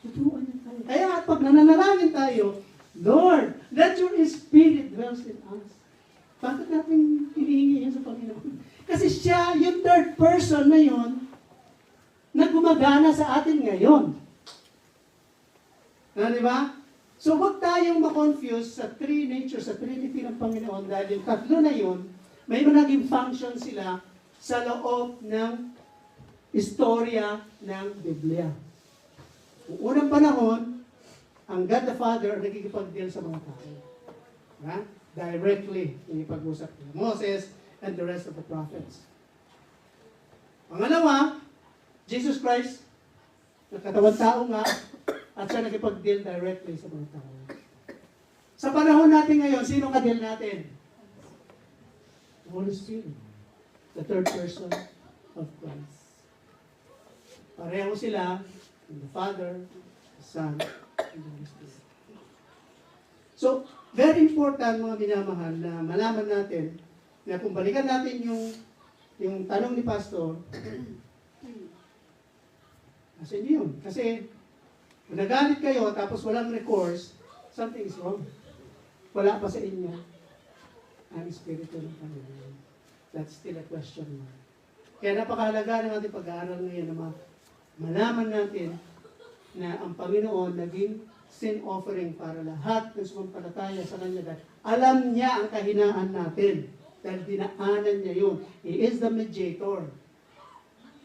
Tuturuan niya tayo. Kaya pag nananalangin tayo, Lord, let your Spirit dwells in us. Bakit natin hinihingi yan sa Panginoon? Kasi siya, yung third person na yun, na gumagana sa atin ngayon. Di ba? So, huwag tayong makonfuse sa three natures, sa Trinity ng Panginoon, dahil yung tatlo na yun, may naging function sila sa loob ng istorya ng Biblia. Noong unang panahon, ang God the Father nagkikipag-deal sa mga tao. Diba? Directly, nakikipag-usap ni Moses and the rest of the prophets. Pangalawa, Jesus Christ, nagkatawang tao nga, at siya nakipag-deal directly sa mga tao. Sa panahon natin ngayon, sino ka-deal natin? The Holy Spirit. The third person of Christ. Pareho sila, the Father, the Son, and the Holy Spirit. So, very important mga minamahal na malaman natin na kung balikan natin yung tanong ni Pastor, kasi hindi yun. Kasi, kung nagalit kayo tapos walang recourse, something is wrong. Wala pa sa inyo ang Espiritu ng Panginoon. That's still a question mark. Kaya napakahalaga ng ating pag-aaral ngayon na malaman natin na ang Panginoon naging sin offering para lahat ng sumampalataya sa Kanya dahil alam niya ang kahinaan natin dahil dinaanan niya yun. He is the mediator.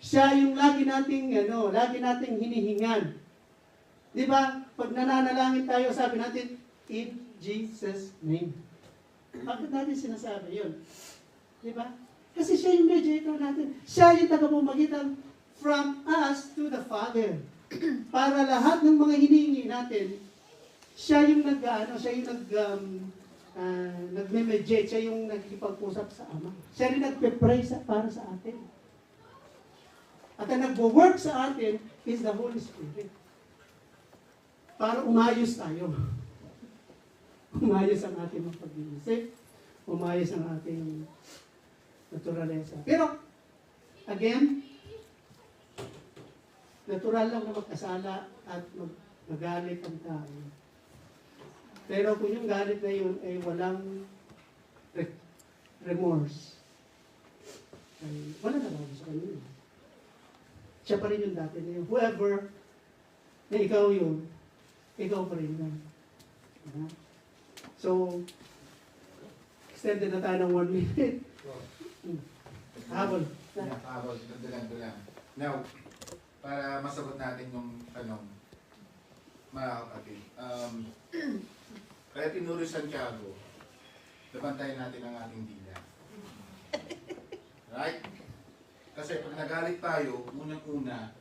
Siya yung lagi nating hinihingan. Di ba? Pag nananalangin tayo, sabi natin, in Jesus' name. Bakit natin sinasabi yun? Di ba? Kasi siya yung mediator natin. Siya yung tagapamagitan from us to the Father. Para lahat ng mga hinihingi natin, siya yung nagme-mediate, siya yung nagkipag-usap sa Ama. Siya rin nagpe-pray para sa atin. At ang nagwo-work sa atin is the Holy Spirit. Para umayos tayo. Umayos ang ating pag-iisip. Umayos ang ating naturalesa. Pero, again, natural lang na magkasala at magalit ang tao. Pero kung yung galit na yun ay walang remorse, ay wala na lang sa kanila. Siya pa rin yung dati na yun. Whoever na ikaw yun, ikaw pa rin yun. So, extended na tayo ng 1 minute. Habol. Habol, dagdagan ko lang. Now, para masagot natin yung tanong, mga kapatid, kaya tinuro Santiago, labantayan natin ang ating dila. Right? Kasi pag nagalit tayo, unang-una,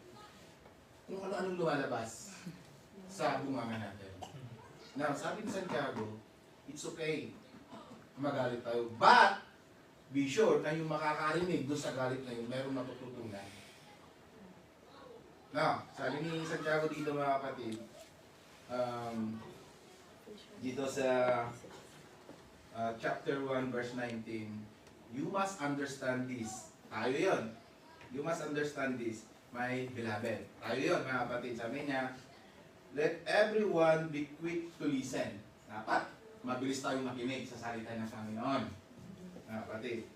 kung ano-anong lumalabas sa bunganga natin. Now, sabi ni Santiago, it's okay magalit tayo. But, be sure na yung makakarinig doon sa galit na yun, mayroong matututunan. Now, sabi ni Santiago dito mga kapatid, dito sa chapter 1 verse 19, you must understand this. Tayo yun. You must understand this, my beloved. Tayo yun mga kapatid. Sabi niya, let everyone be quick to listen. Dapat mabilis tayong makinig sa salita ng Panginoon. Mga kapatid.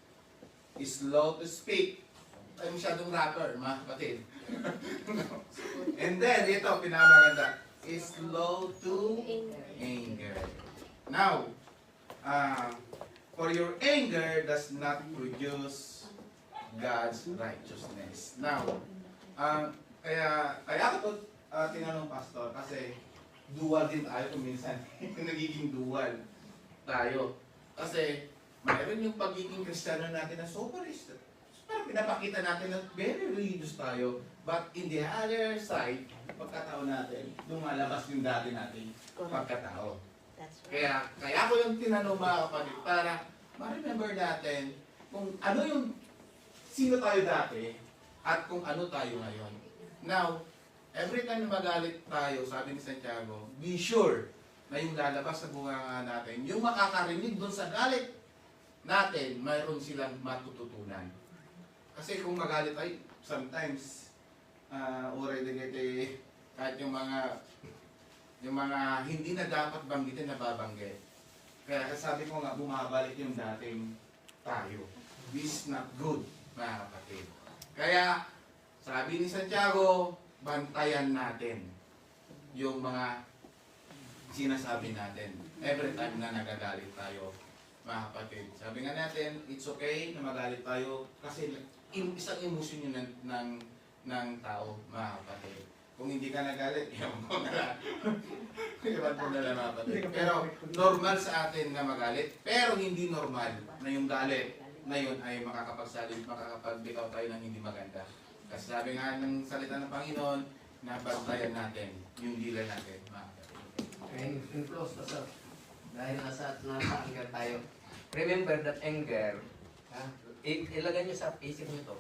Slow to speak. Ay masyadong rapper, mga kapatid. And then, ito, pinamaganda. Slow to anger. Now, for your anger does not produce God's righteousness. Now, kaya ako to tinanong pastor kasi dual din tayo kung minsan. Nagiging dual tayo. Kasi mayroon yung pagiging Kristiyano natin na super parang pinapakita natin na very religious tayo. But in the other side, pagkatao natin, lumalabas yung dati natin pagkatao. That's right. Kaya ako yung tinanong mga kapatid para ma-remember natin kung ano yung sino tayo dati at kung ano tayo ngayon. Now, every time na magalit tayo, sabi ni Santiago, be sure na yung lalabas sa bunga natin, yung makakarinig doon sa galit natin, mayroon silang matututunan. Kasi kung magalit ay sometimes, uray digete, kahit yung mga hindi na dapat banggitin na babanggit. Kaya sabi ko nga, bumabalik yung dating tayo. This is not good, mga kapatid. Kaya, sabi ni Santiago, bantayan natin yung mga sinasabi natin. Every time na nagagalit tayo, mga kapatid. Sabi nga natin, it's okay na magalit tayo kasi isang emosyon yun ng tao, mga kapatid. Kung hindi ka nagalit, iwan mo na lang. Iwan mo na lang, mga kapatid. Pero normal sa atin na magalit, pero hindi normal na yung galit na yun ay makapagbitaw tayo ng hindi maganda. Kasi sabi nga ng salita ng Panginoon, nabantayan natin yung dila natin, mga kapatid. In close, Pastor, dahil nasa anger tayo, remember that anger, ilagay nyo sa isip nyo to,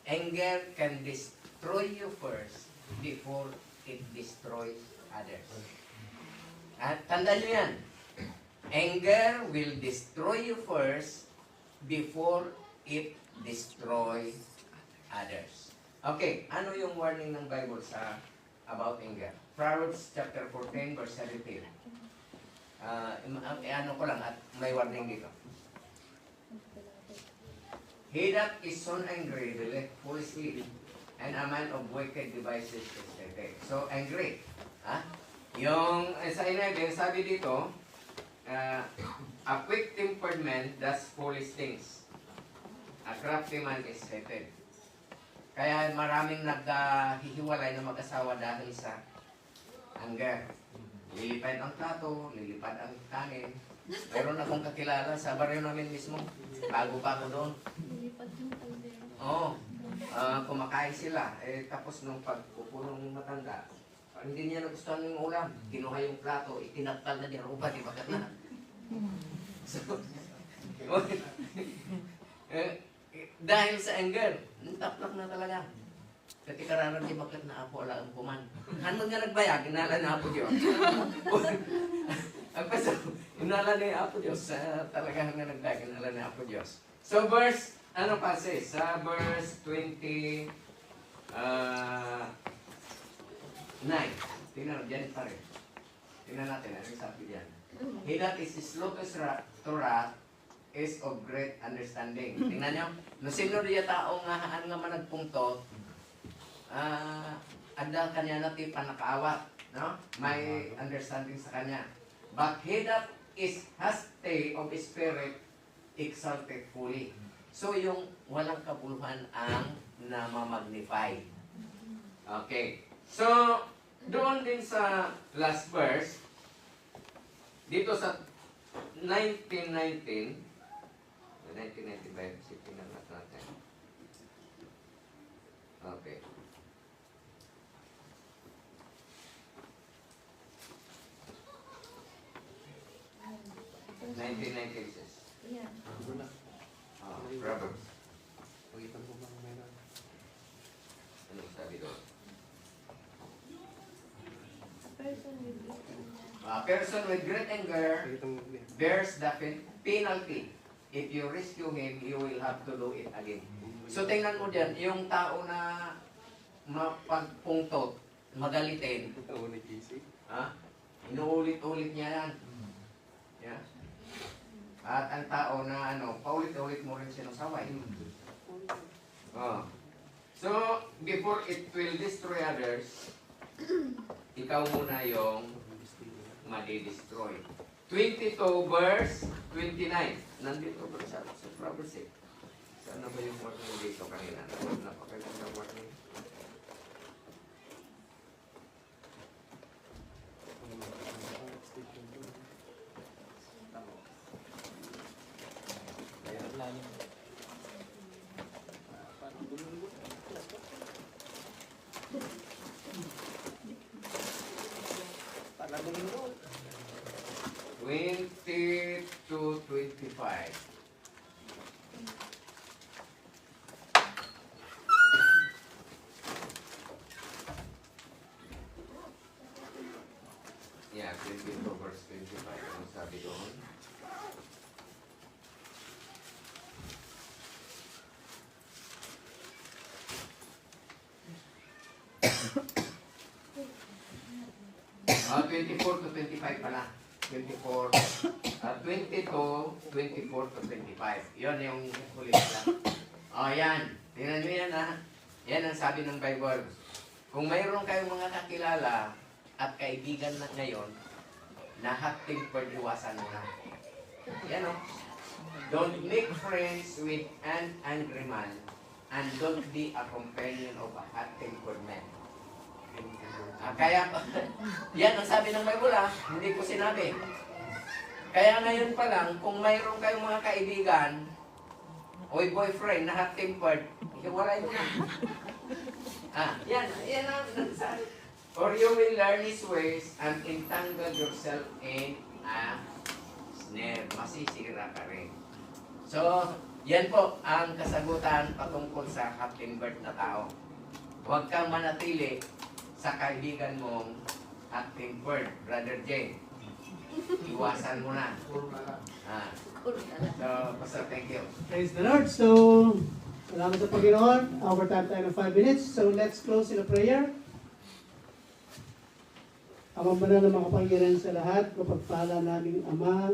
anger can destroy you first before it destroys others. At tandaan nyo yan, anger will destroy you first before it destroys others. Okay, ano yung warning ng Bible sa about anger? Proverbs chapter 14 verse 17. Ano ko lang at may warning dito. He that is soon angry will foolishly, and a man of wicked devices is hated. So, angry. Yung sa inabing, sabi dito, a quick-tempered man does foolish things. A crafty man is hated. Kaya maraming naghihiwalay na mag-asawa dahil sa anger. Lilipad ang plato, lilipad ang kanin. Meron akong kakilala sa baryo namin mismo. Bago pa ako doon. Oo. Kumakain sila. Tapos nung pagpupo ng matanda, hindi niya nagustuhan yung ulam. Kinuha yung plato, itinaktal na niya rupa, di bakat na. So, dahil sa anger, taplak na talaga. Kati kararan di baklat na apo ala ang kuman. Ano nga nagbayag, inala na apo Diyos. Ang paso, inala na apo Diyos. Talaga nga nagbayag, inala na apo Diyos. So verse, ano pa sa verse 29. Tingnan, dyan pa rin. Tingnan natin, ano yung sabi dyan. He that is slow to wrath is of great understanding. Tingnan nyo, no sino diya tao nga managpungtot, andal kanya natin panakaawat, no? May understanding sa kanya. But he that is hasty of spirit exalted fully. So yung walang kabuluhan ang namamagnify. Okay. So, doon din sa last verse, dito sa 1995, isipin na natin. Okay. Yeah. Proverbs. Ano sabi doon? Person with great anger bears the penalty. If you rescue him, you will have to do it again. So tingnan mo dyan, yung tao na mapagpungtot, magalitin, ha? Inuulit-ulit niya yan. Yeah. At ang tao na paulit-ulit mo rin sinasaway. Oh. So, before it will destroy others, ikaw muna yung madi-destroy. 22 verse 29. Nandito ba sa Proverbs 8? Saan na ba yung warning dito kanina? Napakaganda warning. Para domingo. 20 to 25. Yeah, 22 verse 25. Ano sabi doon? Ah, 24 to 25 pala. 24, 22, 24 to 25. Yun yung huli lang. O, yan. Tingnan nyo yan, ha. Yan ang sabi ng Bible. Kung mayroon kayong mga kakilala at kaibigan na ngayon, na hot-tempered, iwasan mo na. Yan, o. Don't make friends with an angry man and don't be a companion of a hot-tempered man. Kaya, yan ang sabi ng Bible, hindi ko sinabi. Kaya ngayon pa lang, kung mayroon kayong mga kaibigan o boyfriend na hot-tempered, hiwalay mo na. Yan ang sabi. Or you will learn his ways and entangle yourself in a snare. Masisira ka rin. So, yan po ang kasagutan patungkol sa hot-tempered na tao. Huwag kang manatili sa kaibigan mong hot-tempered, Brother Jay. Iwasan mo na. So, Pastor, thank you. Praise the Lord. So, salamat sa Panginoon. Overtime tayo ng 5 minutes. So, let's close in a prayer. Ama ba na ng makapangyarihan sa lahat, kapagpala naming Ama,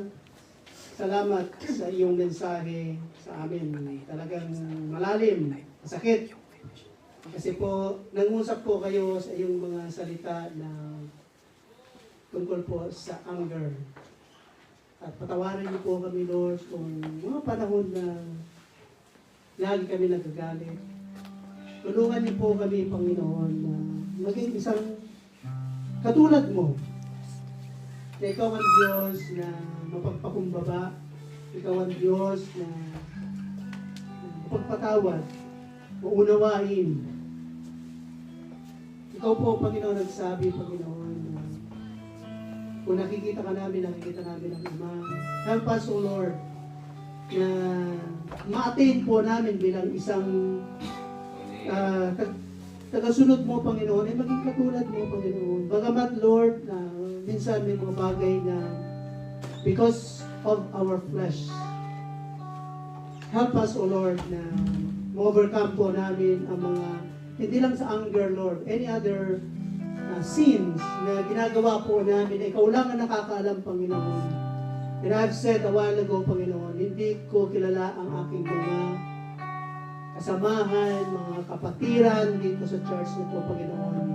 salamat sa iyong mensahe sa amin. Talagang malalim, masakit. Kasi po, nangusap po kayo sa iyong mga salita na tungkol po sa anger. At patawarin niyo po kami, Lord, kung mga panahon na lagi kami nagagalit. Tulungan niyo po kami, Panginoon, na maging isang katulad mo. Na ikaw ang Diyos na mapagpakumbaba. Ikaw ang Diyos na mapagpatawad, maunawain. Ikaw po, Panginoon, nagsabi, Panginoon, na kung nakikita ka namin, nakikita namin ang Ama. Help us, O Lord, na ma-attain po namin bilang isang tagasunod mo, Panginoon, ay maging katulad mo, Panginoon. Bagamat, Lord, na minsan may mga bagay na because of our flesh. Help us, O Lord, na ma-overcome po namin ang mga, hindi lang sa anger, Lord, any other sins na ginagawa po namin, ikaw lang ang nakakaalam, Panginoon. And I've said a while ago, Panginoon, hindi ko kilala ang aking mga kasamahan, mga kapatiran dito sa church nito, Panginoon.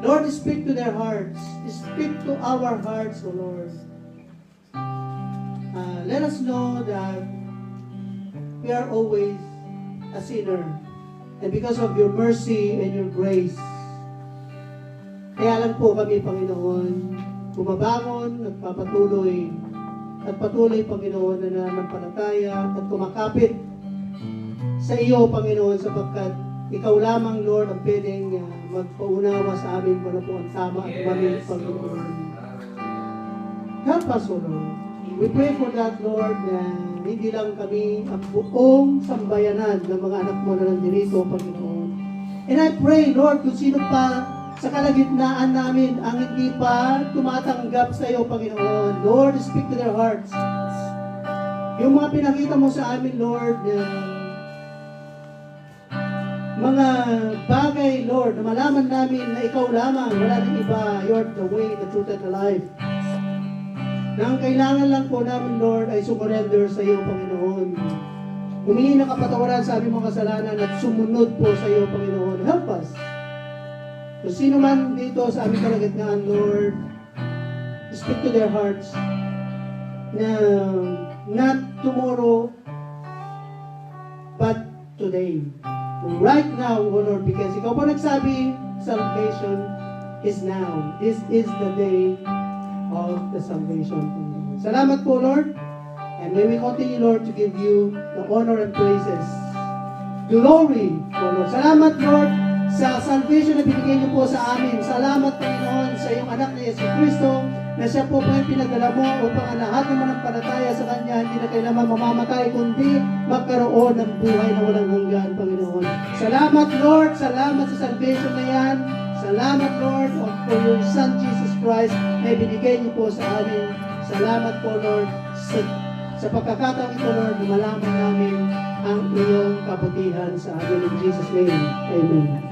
Lord, speak to their hearts. Speak to our hearts, O Lord. Let us know that we are always a sinner. And because of your mercy and your grace, kaya lang po kami, Panginoon, bumabangon, nagpapatuloy, at patuloy, Panginoon, na nananampalataya at kumakapit sa iyo, Panginoon, sapagkat ikaw lamang, Lord, ang pwedeng magpaunawa sa amin kung ano po ang tama at mali, Panginoon. Help us, O Lord. We pray for that, Lord, na hindi lang kami ang buong sambayanan ng mga anak mo na nandito, Panginoon. And I pray, Lord, kung sino pa sa kalagitnaan namin ang hindi pa tumatanggap sa iyo, Panginoon. Lord, speak to their hearts. Yung mga pinakita mo sa amin, Lord, mga bagay, Lord, na malaman namin na ikaw lamang, wala nang iba, you're the way, the truth, and the life. Na ang kailangan lang po namin, Lord, ay sumurrender sa iyo, Panginoon. Humingi ng kapatawaran sa aming mga kasalanan at sumunod po sa iyo, Panginoon. Help us. Kung sino man dito sa aming kalagitnaan, Lord, speak to their hearts na not tomorrow, but today. Right now, O Lord, because ikaw po nagsabi, salvation is now. This is the day of the salvation. Salamat po, Lord. And may we continue, Lord, to give you the honor and praises. Glory, O Lord. Salamat, Lord, sa salvation na binigay niyo po sa amin. Salamat, Panginoon, sa iyong anak na Yesu Cristo, na siya po yung pinadala mo upang ang lahat ng manampalataya sa Kanya hindi na kailangan mamamatay, kundi magkaroon ng buhay na walang hanggan, Panginoon. Salamat, Lord. Salamat sa salvation na yan. Salamat, Lord, for your Son, Jesus Christ, na ibinigay niyo po sa amin. Salamat po, Lord, sa pagkakataon ito, Lord, na malaman namin ang iyong kabutihan sa amin. In Jesus' name, Amen.